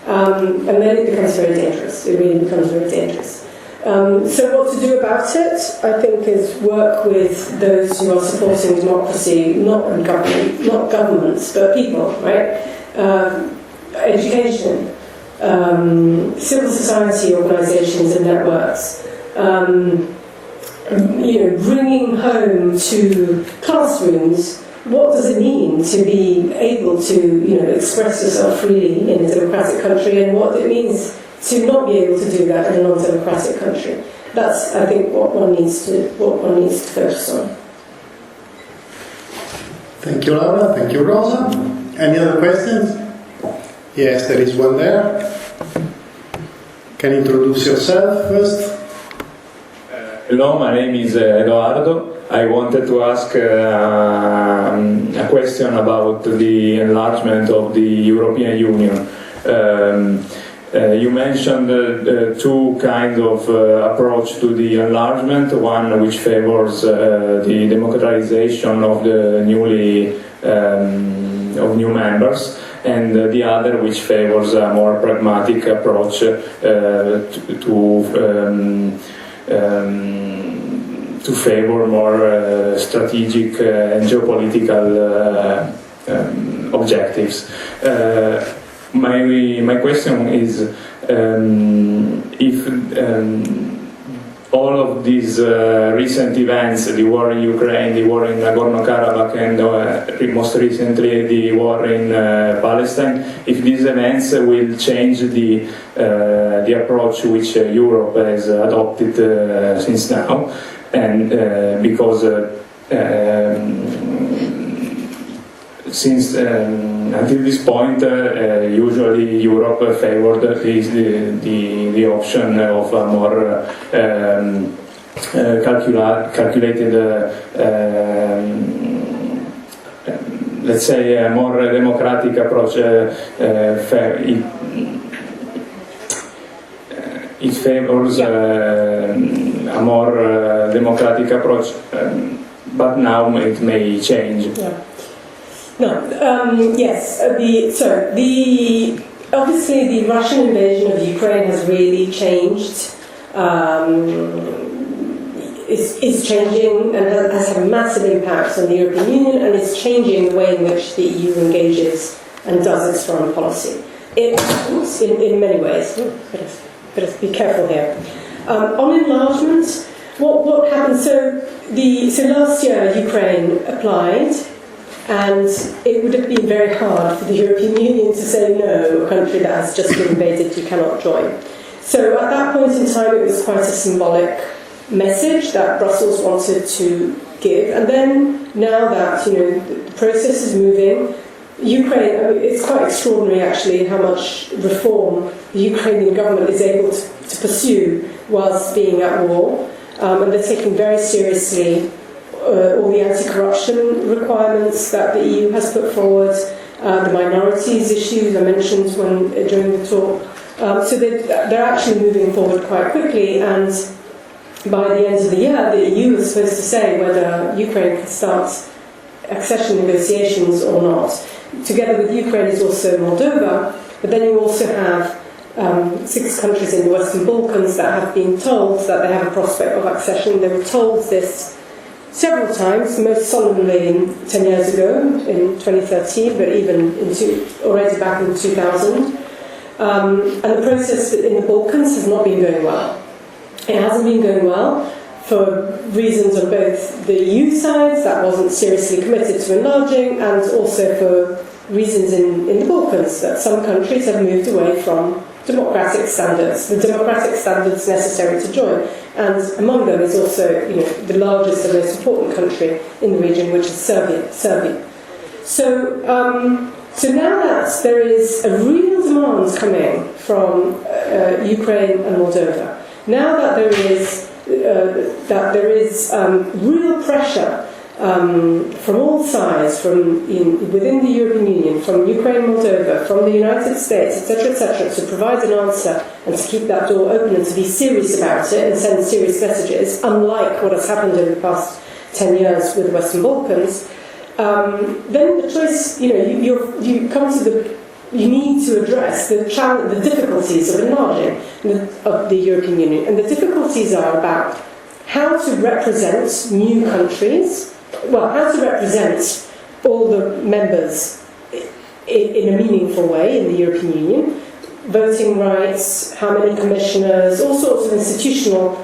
And then it becomes very dangerous. It really becomes very dangerous. So what to do about it, I think, is work with those who are supporting democracy, not governments, but people, right? Education, civil society organisations and networks, bringing home to classrooms what does it mean to be able to, express yourself freely in a democratic country, and what it means to not be able to do that in a non-democratic country. That's, I think, what one needs to focus on. Thank you, Laura. Thank you, Rosa. Any other questions? Yes, there is one there. Can you introduce yourself first? Hello, my name is Eduardo. I wanted to ask a question about the enlargement of the European Union. You mentioned two kinds of approach to the enlargement, one which favors the democratization of the of new members, and the other which favors a more pragmatic approach to favor more strategic and geopolitical objectives. My question is if all of these recent events, the war in Ukraine, the war in Nagorno-Karabakh, and most recently the war in Palestine, if these events will change the approach which Europe has adopted since now, and because since until this point, usually Europe favored the option of a more calculated, let's say, a more democratic approach. It favors a more democratic approach, but now it may change. Yeah. No. Yes. Obviously the Russian invasion of Ukraine has really changed. Is changing and has had a massive impact on the European Union, and is changing the way in which the EU engages and does its foreign policy. It happens in many ways. Better be careful here. On enlargement, what happened? So last year Ukraine applied. And it would have been very hard for the European Union to say no, a country that has just been invaded, you cannot join. So at that point in time, it was quite a symbolic message that Brussels wanted to give. And then, now that the process is moving, Ukraine, it's quite extraordinary actually how much reform the Ukrainian government is able to pursue whilst being at war. And they're taking very seriously all the anti-corruption requirements that the EU has put forward, the minorities issues I mentioned during the talk. So they're actually moving forward quite quickly, and by the end of the year, the EU is supposed to say whether Ukraine can start accession negotiations or not. Together with Ukraine is also Moldova, but then you also have 6 countries in the Western Balkans that have been told that they have a prospect of accession. They were told this several times, most solemnly 10 years ago, in 2013, but even already back in 2000. And the process in the Balkans has not been going well. It hasn't been going well for reasons on both the EU side, that wasn't seriously committed to enlarging, and also for reasons in the Balkans, that some countries have moved away from democratic standards, the democratic standards necessary to join. And among them is also, the largest and most important country in the region, which is Serbia. So now that there is a real demand coming from Ukraine and Moldova, now that there is real pressure from all sides, within the European Union, from Ukraine, Moldova, from the United States, etc., to provide an answer and to keep that door open and to be serious about it and send serious messages, unlike what has happened in the past 10 years with the Western Balkans, then the choice, you need to address the difficulties of enlarging of the European Union. And the difficulties are about how to represent new countries, how to represent all the members in a meaningful way in the European Union, voting rights, how many commissioners, all sorts of institutional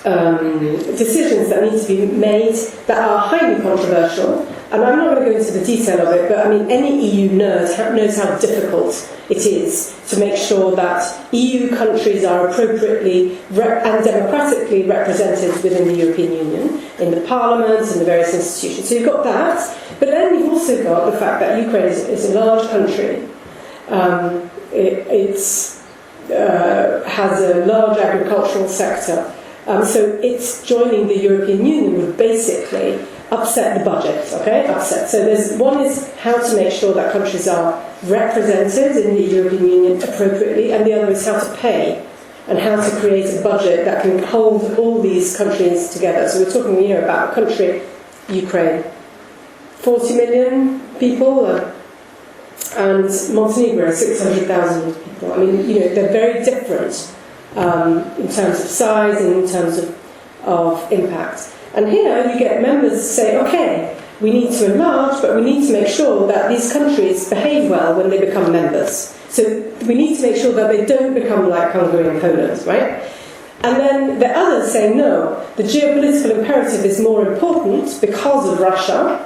decisions that need to be made that are highly controversial. And I'm not going to go into the detail of it, but any EU nerd knows how difficult it is to make sure that EU countries are appropriately and democratically represented within the European Union, in the Parliament and the various institutions. So you've got that, but then you've also got the fact that Ukraine is a large country. It has a large agricultural sector. So it's joining the European Union would basically upset the budget, upset. So one is how to make sure that countries are represented in the European Union appropriately, and the other is how to pay and how to create a budget that can hold all these countries together. So we're talking about a country, Ukraine, 40 million people, and Montenegro, 600,000 people. They're very different in terms of size and in terms of impact. And here you get members say, okay, we need to enlarge, but we need to make sure that these countries behave well when they become members. So we need to make sure that they don't become like Hungary and Poland, right? And then the others say, no, the geopolitical imperative is more important because of Russia,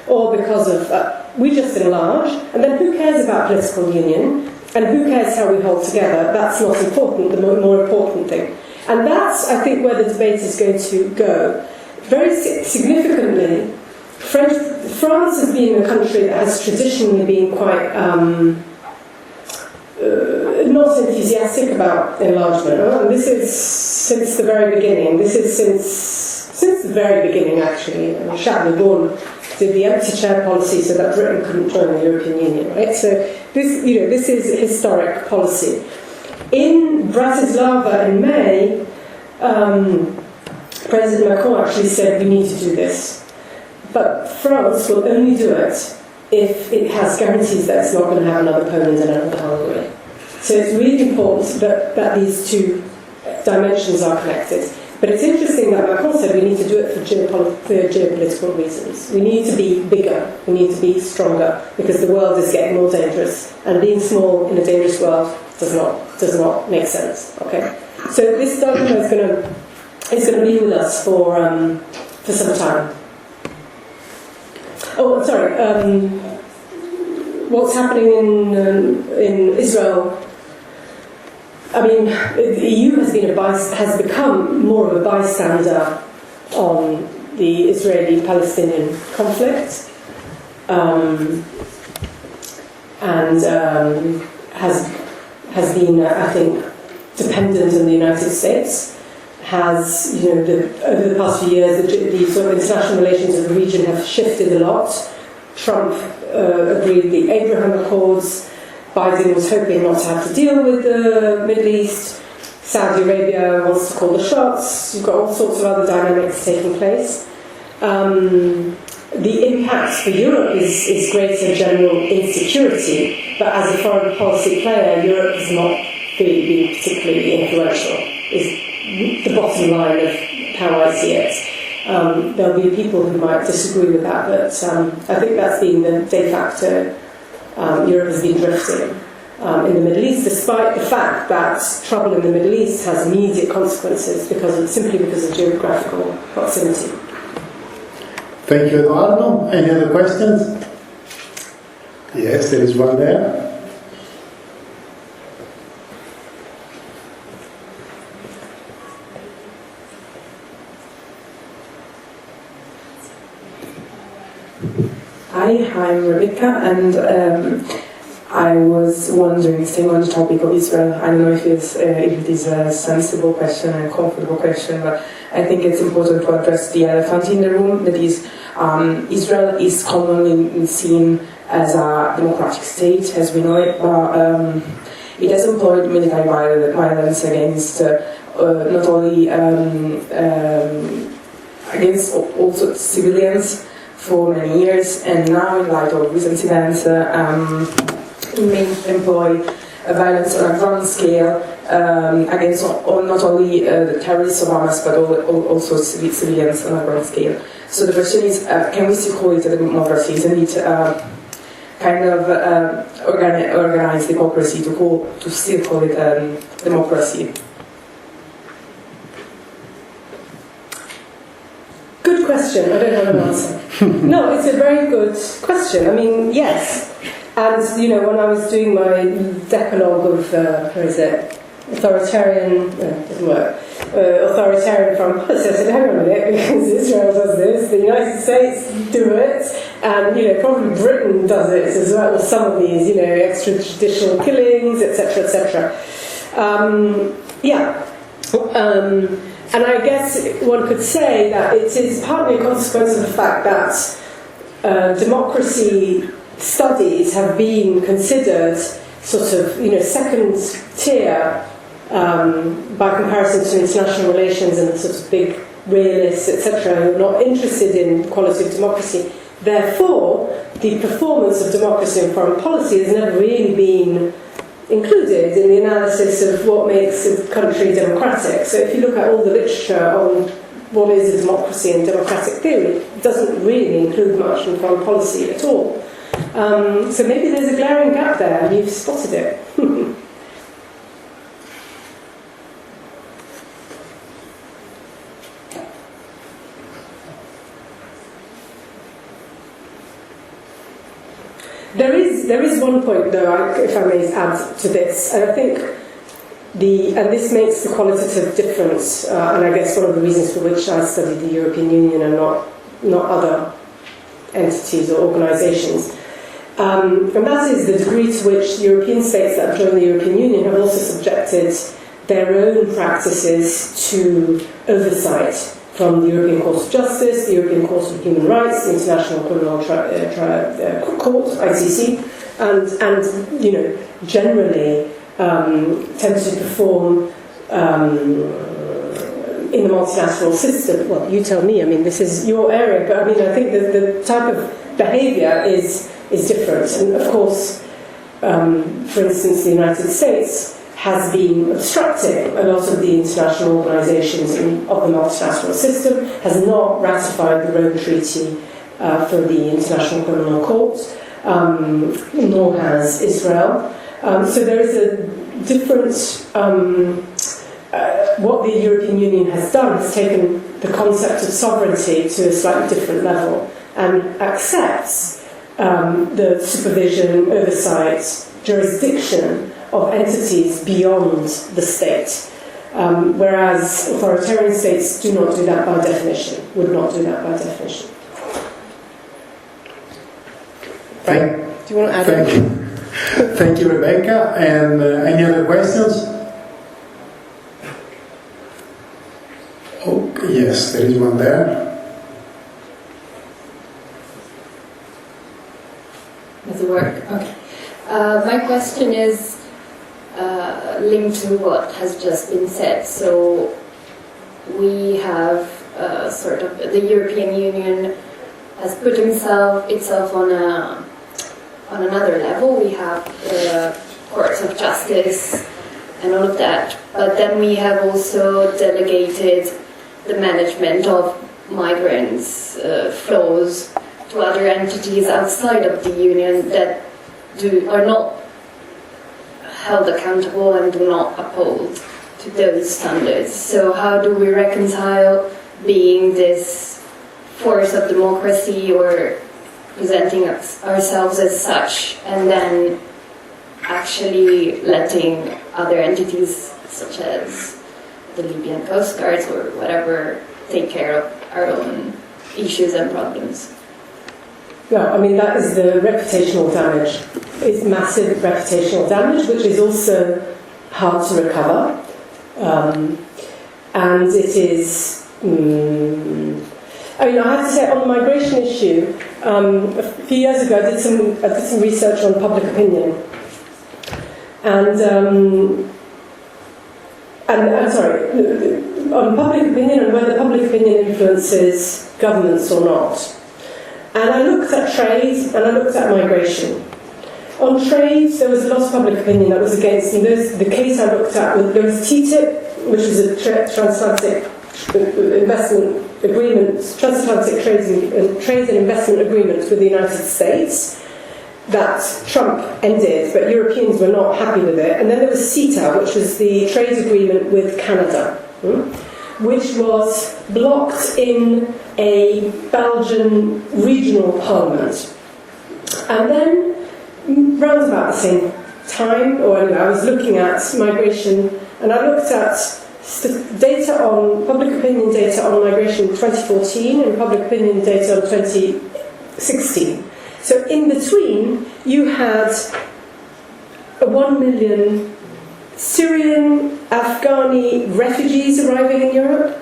or because of, we just enlarge, and then who cares about political union, and who cares how we hold together? That's not important, the more important thing. And that's, I think, where the debate is going to go. Very significantly, France has been a country that has traditionally been quite not enthusiastic about enlargement. And this is since the very beginning. This is since the very beginning, actually. Charles de Gaulle did the empty chair policy so that Britain couldn't join the European Union, right? So this is historic policy. In Bratislava in May, President Macron actually said we need to do this. But France will only do it if it has guarantees that it's not going to have another Poland and another Hungary. So it's really important that these two dimensions are connected. But it's interesting that Macron said we need to do it for geopolitical reasons. We need to be bigger, we need to be stronger, because the world is getting more dangerous, and being small in a dangerous world does not make sense. Okay, so this document is going to be with us for some time. Oh, sorry. What's happening in Israel? The EU has become more of a bystander on the Israeli-Palestinian conflict, and has been, I think, dependent on the United States. Has, over the past few years, the sort of international relations of the region have shifted a lot. Trump agreed the Abraham Accords. Biden was hoping not to have to deal with the Middle East. Saudi Arabia wants to call the shots. You've got all sorts of other dynamics taking place. The impact for Europe is greater general insecurity, but as a foreign policy player, Europe has not really been particularly influential, is the bottom line of how I see it. There'll be people who might disagree with that, but I think that's been the de facto. Europe has been drifting in the Middle East, despite the fact that trouble in the Middle East has immediate consequences simply because of geographical proximity. Thank you, Eduardo. Any other questions? Yes, there is one there. Hi, I'm Rebecca, and I was wondering, staying on the topic of Israel, I don't know if it is a sensible question and a comfortable question, but I think it's important to address the elephant in the room, that is, Israel is commonly seen as a democratic state, as we know it, but it has employed military violence against not only against also civilians for many years, and now in light of recent events, it may employ violence on a grand scale against not only the terrorists of Hamas, but also civilians on a grand scale. So the question is, can we still call it a democracy? Isn't it kind of organized democracy to still call it democracy? Good question. I don't have an answer. No, it's a very good question. I mean, yes. And, when I was doing my decalogue of, authoritarian, doesn't work, authoritarian foreign policy, I said, hang on a minute, because Israel does this, the United States do it, and, probably Britain does it as well with some of these, extrajudicial killings, etc., etc. And I guess one could say that it is partly a consequence of the fact that democracy studies have been considered sort of, second tier by comparison to international relations and sort of big realists, etc., who are not interested in the quality of democracy. Therefore, the performance of democracy in foreign policy has never really been included in the analysis of what makes a country democratic. So if you look at all the literature on what is a democracy and democratic theory, it doesn't really include much in foreign policy at all. So maybe there's a glaring gap there, and you've spotted it. There is one point, though, if I may add to this, and I think and this makes the qualitative difference, and I guess one of the reasons for which I studied the European Union and not other entities or organisations, and that is the degree to which European states that have joined the European Union have also subjected their own practices to oversight from the European Court of Justice, the European Court of Human Rights, the International Criminal Court, ICC, and generally tend to perform in the multinational system. Well, you tell me. I mean, this is your area, but I mean, I think the type of behaviour is different. And of course, for instance, the United States has been obstructing a lot of the international organisations of the multinational system, has not ratified the Rome Treaty for the International Criminal Court, nor has Israel. So there is a different... what the European Union has done is taken the concept of sovereignty to a slightly different level and accepts the supervision, oversight, jurisdiction of entities beyond the state. whereas authoritarian states do not do that by definition, would not do that by definition. Right. Do you want to add Thank you. Thank you, Rebecca. And any other questions? Okay, yes, there is one there. Does it work? Okay. My question is linked to what has just been said. So we have sort of the European Union has put itself on another level. We have the courts of justice and all of that, but then we have also delegated the management of migrants' flows to other entities outside of the Union that are not held accountable and do not uphold to those standards. So how do we reconcile being this force of democracy or presenting ourselves as such and then actually letting other entities such as the Libyan Coast Guards or whatever take care of our own issues and problems? Yeah, I mean, that is the reputational damage. It's massive reputational damage, which is also hard to recover. And it is... I mean, I have to say, on the migration issue, a few years ago I did some research on public opinion. And I'm sorry, on public opinion and whether public opinion influences governments or not. And I looked at trade and I looked at migration. On trade, there was a lot of public opinion that was against, and the case I looked at, there was TTIP, which is a transatlantic investment agreement, transatlantic trade and investment agreement with the United States that Trump ended, but Europeans were not happy with it. And then there was CETA, which was the trade agreement with Canada, which was blocked in a Belgian regional parliament. And then, round about the same time, or anyway, I was looking at migration, and I looked at data on public opinion data on migration in 2014 and public opinion data on 2016. So in between, you had 1 million Syrian, Afghani refugees arriving in Europe,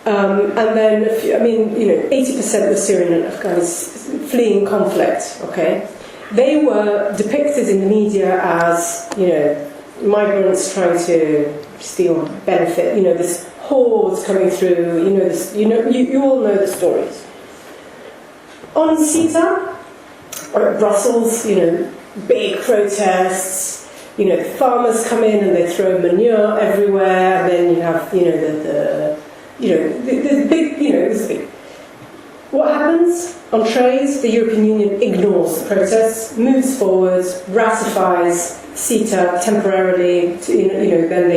and then 80% were Syrian and Afghans fleeing conflict. Okay, they were depicted in the media as migrants trying to steal benefit. This hordes coming through. You all know the stories. On CETA, or at Brussels, big protests. Farmers come in and they throw manure everywhere, and then you have, the big, it's big. What happens on trade? The European Union ignores the protests, moves forward, ratifies CETA temporarily. Then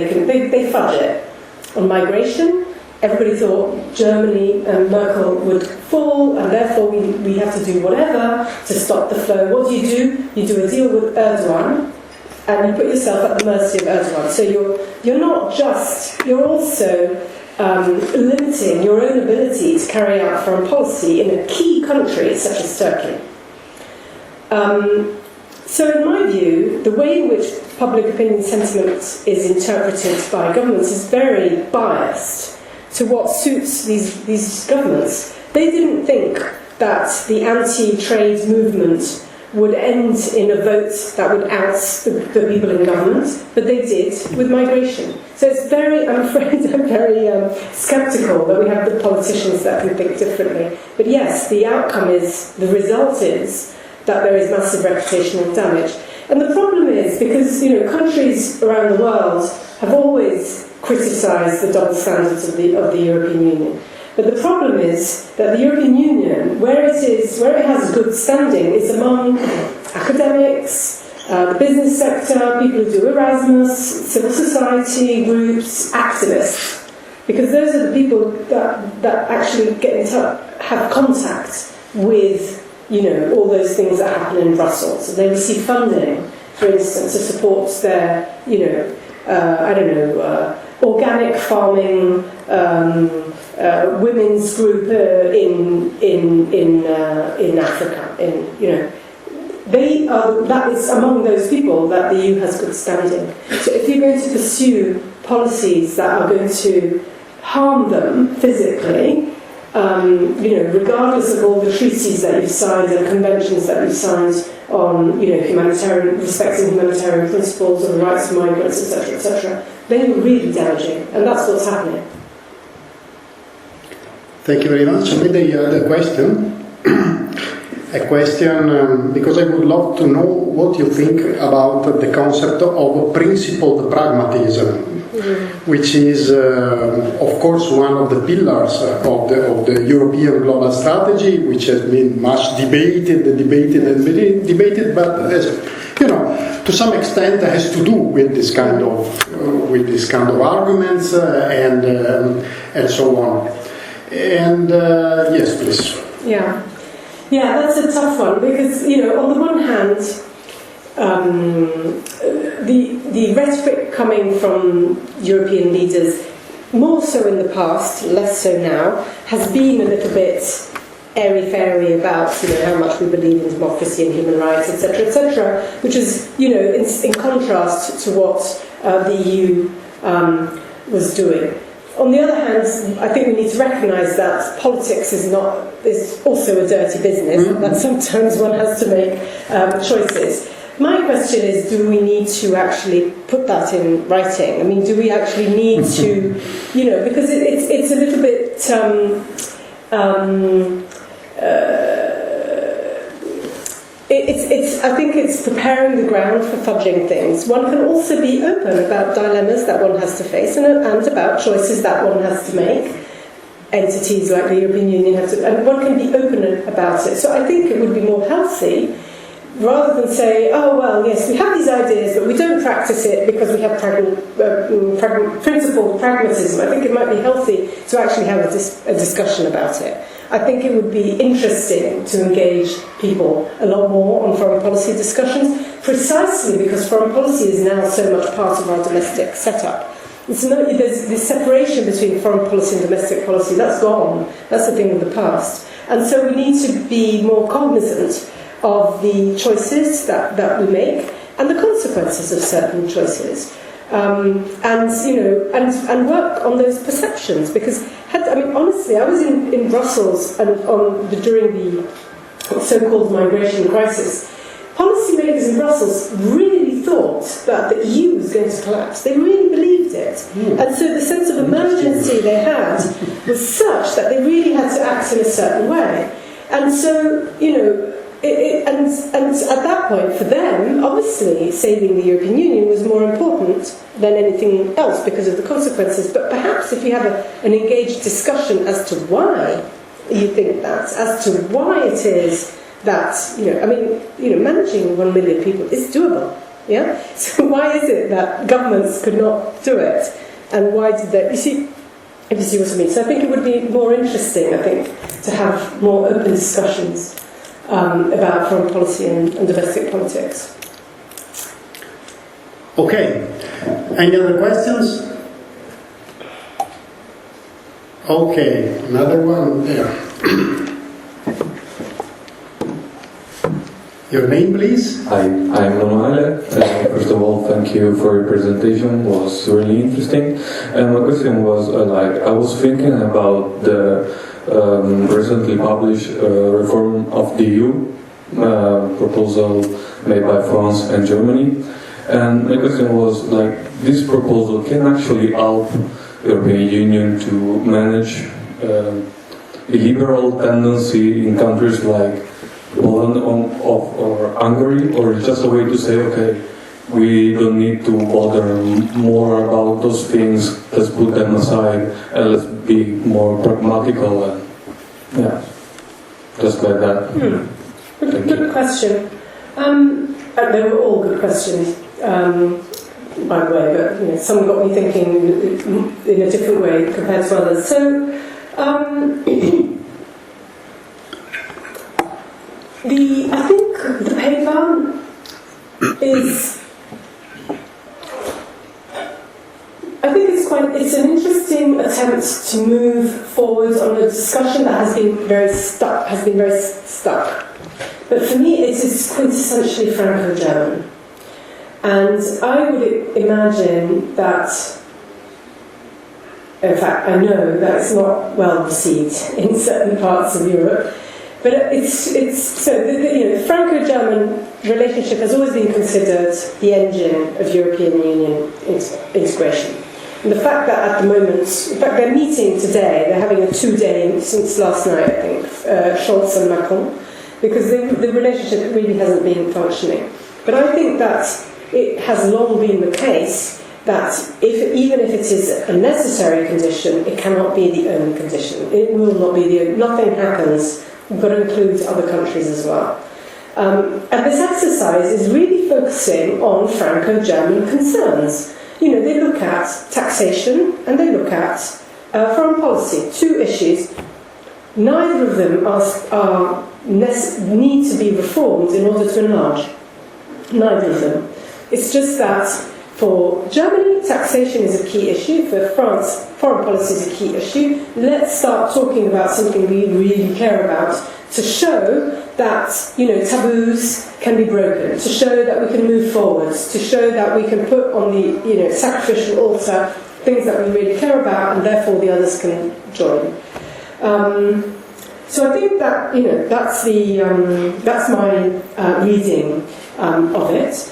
they fudge it. On migration, everybody thought Germany and Merkel would fall, and therefore we have to do whatever to stop the flow. What do? You do a deal with Erdogan, and you put yourself at the mercy of Erdogan. So you're also limiting your own ability to carry out foreign policy in a key country such as Turkey. So in my view, the way in which public opinion sentiment is interpreted by governments is very biased to what suits these governments. They didn't think that the anti-trade movement would end in a vote that would oust the people in government, but they did with migration. So I'm afraid I'm very sceptical that we have the politicians that can think differently. But yes, the result is that there is massive reputational damage. And the problem is, because countries around the world have always criticised the double standards of the European Union. But the problem is that the European Union, where it has good standing, is among academics, the business sector, people who do Erasmus, civil society groups, activists, because those are the people that actually get in touch, have contact with all those things that happen in Brussels. So they receive funding, for instance, to support their organic farming women's group in Africa. That is among those people that the EU has good standing. So if you're going to pursue policies that are going to harm them physically, regardless of all the treaties that you've signed and conventions that you've signed on, respecting humanitarian principles and the rights of migrants, etc., then you're really damaging, and that's what's happening. Thank you very much. Maybe the question. A question, because I would love to know what you think about the concept of principled pragmatism, which is, of course, one of the pillars of the European global strategy, which has been much debated, but to some extent has to do with this kind of arguments and so on. And yes, please. Yeah, that's a tough one because, on the one hand, the rhetoric coming from European leaders, more so in the past, less so now, has been a little bit airy-fairy about, how much we believe in democracy and human rights, etc., which is, in contrast to what the EU was doing. On the other hand, I think we need to recognise that politics is also a dirty business, that sometimes one has to make choices. My question is, do we need to actually put that in writing? I mean, do we actually need to, because it's a little bit, I think it's preparing the ground for fudging things. One can also be open about dilemmas that one has to face and about choices that one has to make. Entities like the European Union have to, and one can be open about it. So I think it would be more healthy, rather than say, oh, well, yes, we have these ideas, but we don't practice it because we have principled pragmatism. I think it might be healthy to actually have a discussion about it. I think it would be interesting to engage people a lot more on foreign policy discussions, precisely because foreign policy is now so much part of our domestic setup. There's this separation between foreign policy and domestic policy. That's gone. That's a thing of the past. And so we need to be more cognizant of the choices that we make and the consequences of certain choices. And work on those perceptions, because honestly, I was in Brussels and during the so-called migration crisis. Policymakers in Brussels really thought that the EU was going to collapse. They really believed it, and so the sense of emergency they had was such that they really had to act in a certain way. And so, and at that point, for them, obviously, saving the European Union was more important than anything else because of the consequences. But perhaps if you have an engaged discussion as to why you think that, as to why it is that, managing 1 million people is doable, yeah? So why is it that governments could not do it? And why did they... if you see what I mean. So I think it would be more interesting, to have more open discussions about foreign policy and domestic politics. Okay. Any other questions? Okay, another one there. Your name, please? Hi, I'm Emanuele. First of all, thank you for your presentation. It was really interesting. And my question was, I was thinking about the recently published reform of the EU proposal made by France and Germany. And my question was, this proposal can actually help the European Union to manage the liberal tendency in countries like Poland or Hungary, or just a way to say, okay, we don't need to bother more about those things, let's put them aside and let's be more pragmatical and just like that. Good question. They were all good questions, by the way, but some got me thinking in a different way compared to others. So, I think the paper is... I I think it's an interesting attempt to move forward on a discussion that has been very stuck. But for me, it is quintessentially Franco-German. And I would imagine that, in fact, I know that it's not well received in certain parts of Europe, but the Franco-German relationship has always been considered the engine of European Union integration. And the fact that at the moment, in fact, they're meeting today, they're having a 2-day since last night, I think, Scholz and Macron, because the relationship really hasn't been functioning. But I think that it has long been the case that even if it is a necessary condition, it cannot be the only condition. It will not be nothing happens. We've got to include other countries as well. And this exercise is really focusing on Franco-German concerns. They look at taxation and they look at foreign policy, 2 issues. Neither of them need to be reformed in order to enlarge. Neither of them. It's just that for Germany, taxation is a key issue. For France, foreign policy is a key issue. Let's start talking about something we really care about to show that taboos can be broken, to show that we can move forwards, to show that we can put on the sacrificial altar things that we really care about, and therefore the others can join. So I think that that's my reading of it.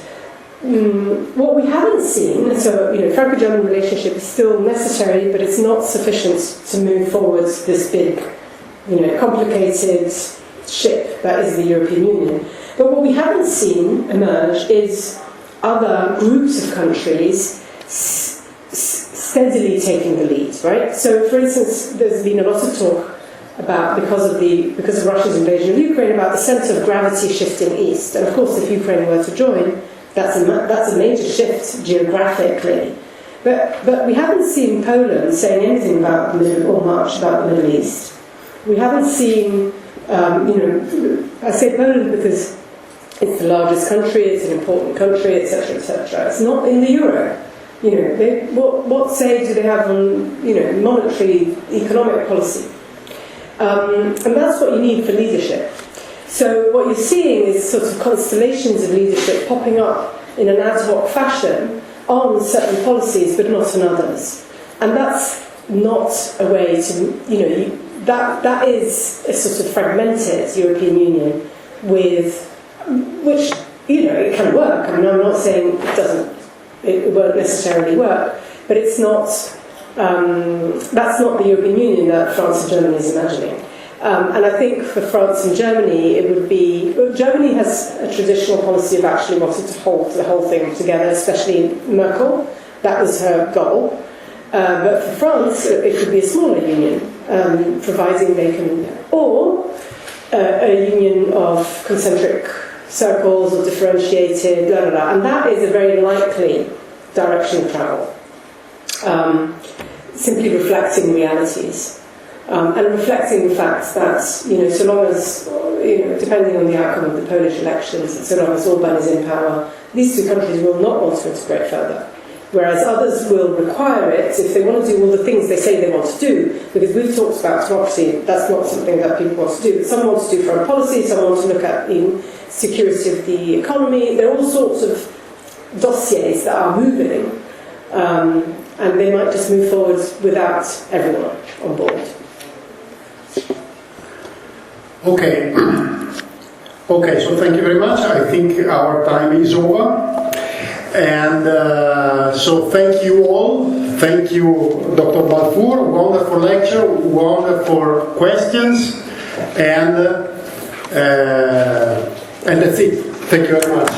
What we haven't seen, so Franco-German relationship is still necessary, but it's not sufficient to move forwards this big, complicated ship that is the European Union. But what we haven't seen emerge is other groups of countries steadily taking the lead, right? So, for instance, there's been a lot of talk about because of Russia's invasion of Ukraine about the centre of gravity shifting east, and of course, if Ukraine were to join, that's a major shift geographically. But we haven't seen Poland saying anything about or much about the Middle East. We haven't seen, I say Poland because it's the largest country, it's an important country, etc., etc. It's not in the euro. What say do they have on, monetary, economic policy? And that's what you need for leadership. So what you're seeing is sort of constellations of leadership popping up in an ad hoc fashion on certain policies, but not on others. And that's not a way to, that is a sort of fragmented European Union which, it can work. I mean, I'm not saying it won't necessarily work, but it's not, that's not the European Union that France and Germany is imagining. And I think for France and Germany, it would be... Germany has a traditional policy of actually wanting to hold the whole thing together, especially Merkel. That was her goal. But for France, it could be a smaller union, providing they can... Or a union of concentric circles or differentiated, blah, blah, blah. And that is a very likely direction of travel. Simply reflecting realities. And reflecting the fact that, so long as, depending on the outcome of the Polish elections, so long as Orban is in power, these 2 countries will not want to integrate further. Whereas others will require it if they want to do all the things they say they want to do. Because we've talked about democracy, that's not something that people want to do. Some want to do foreign policy, some want to look at security of the economy. There are all sorts of dossiers that are moving, and they might just move forward without everyone on board. Okay, so thank you very much. I think our time is over. And so thank you all. Thank you, Dr. Balfour. Wonderful lecture, wonderful questions. And that's it. Thank you very much.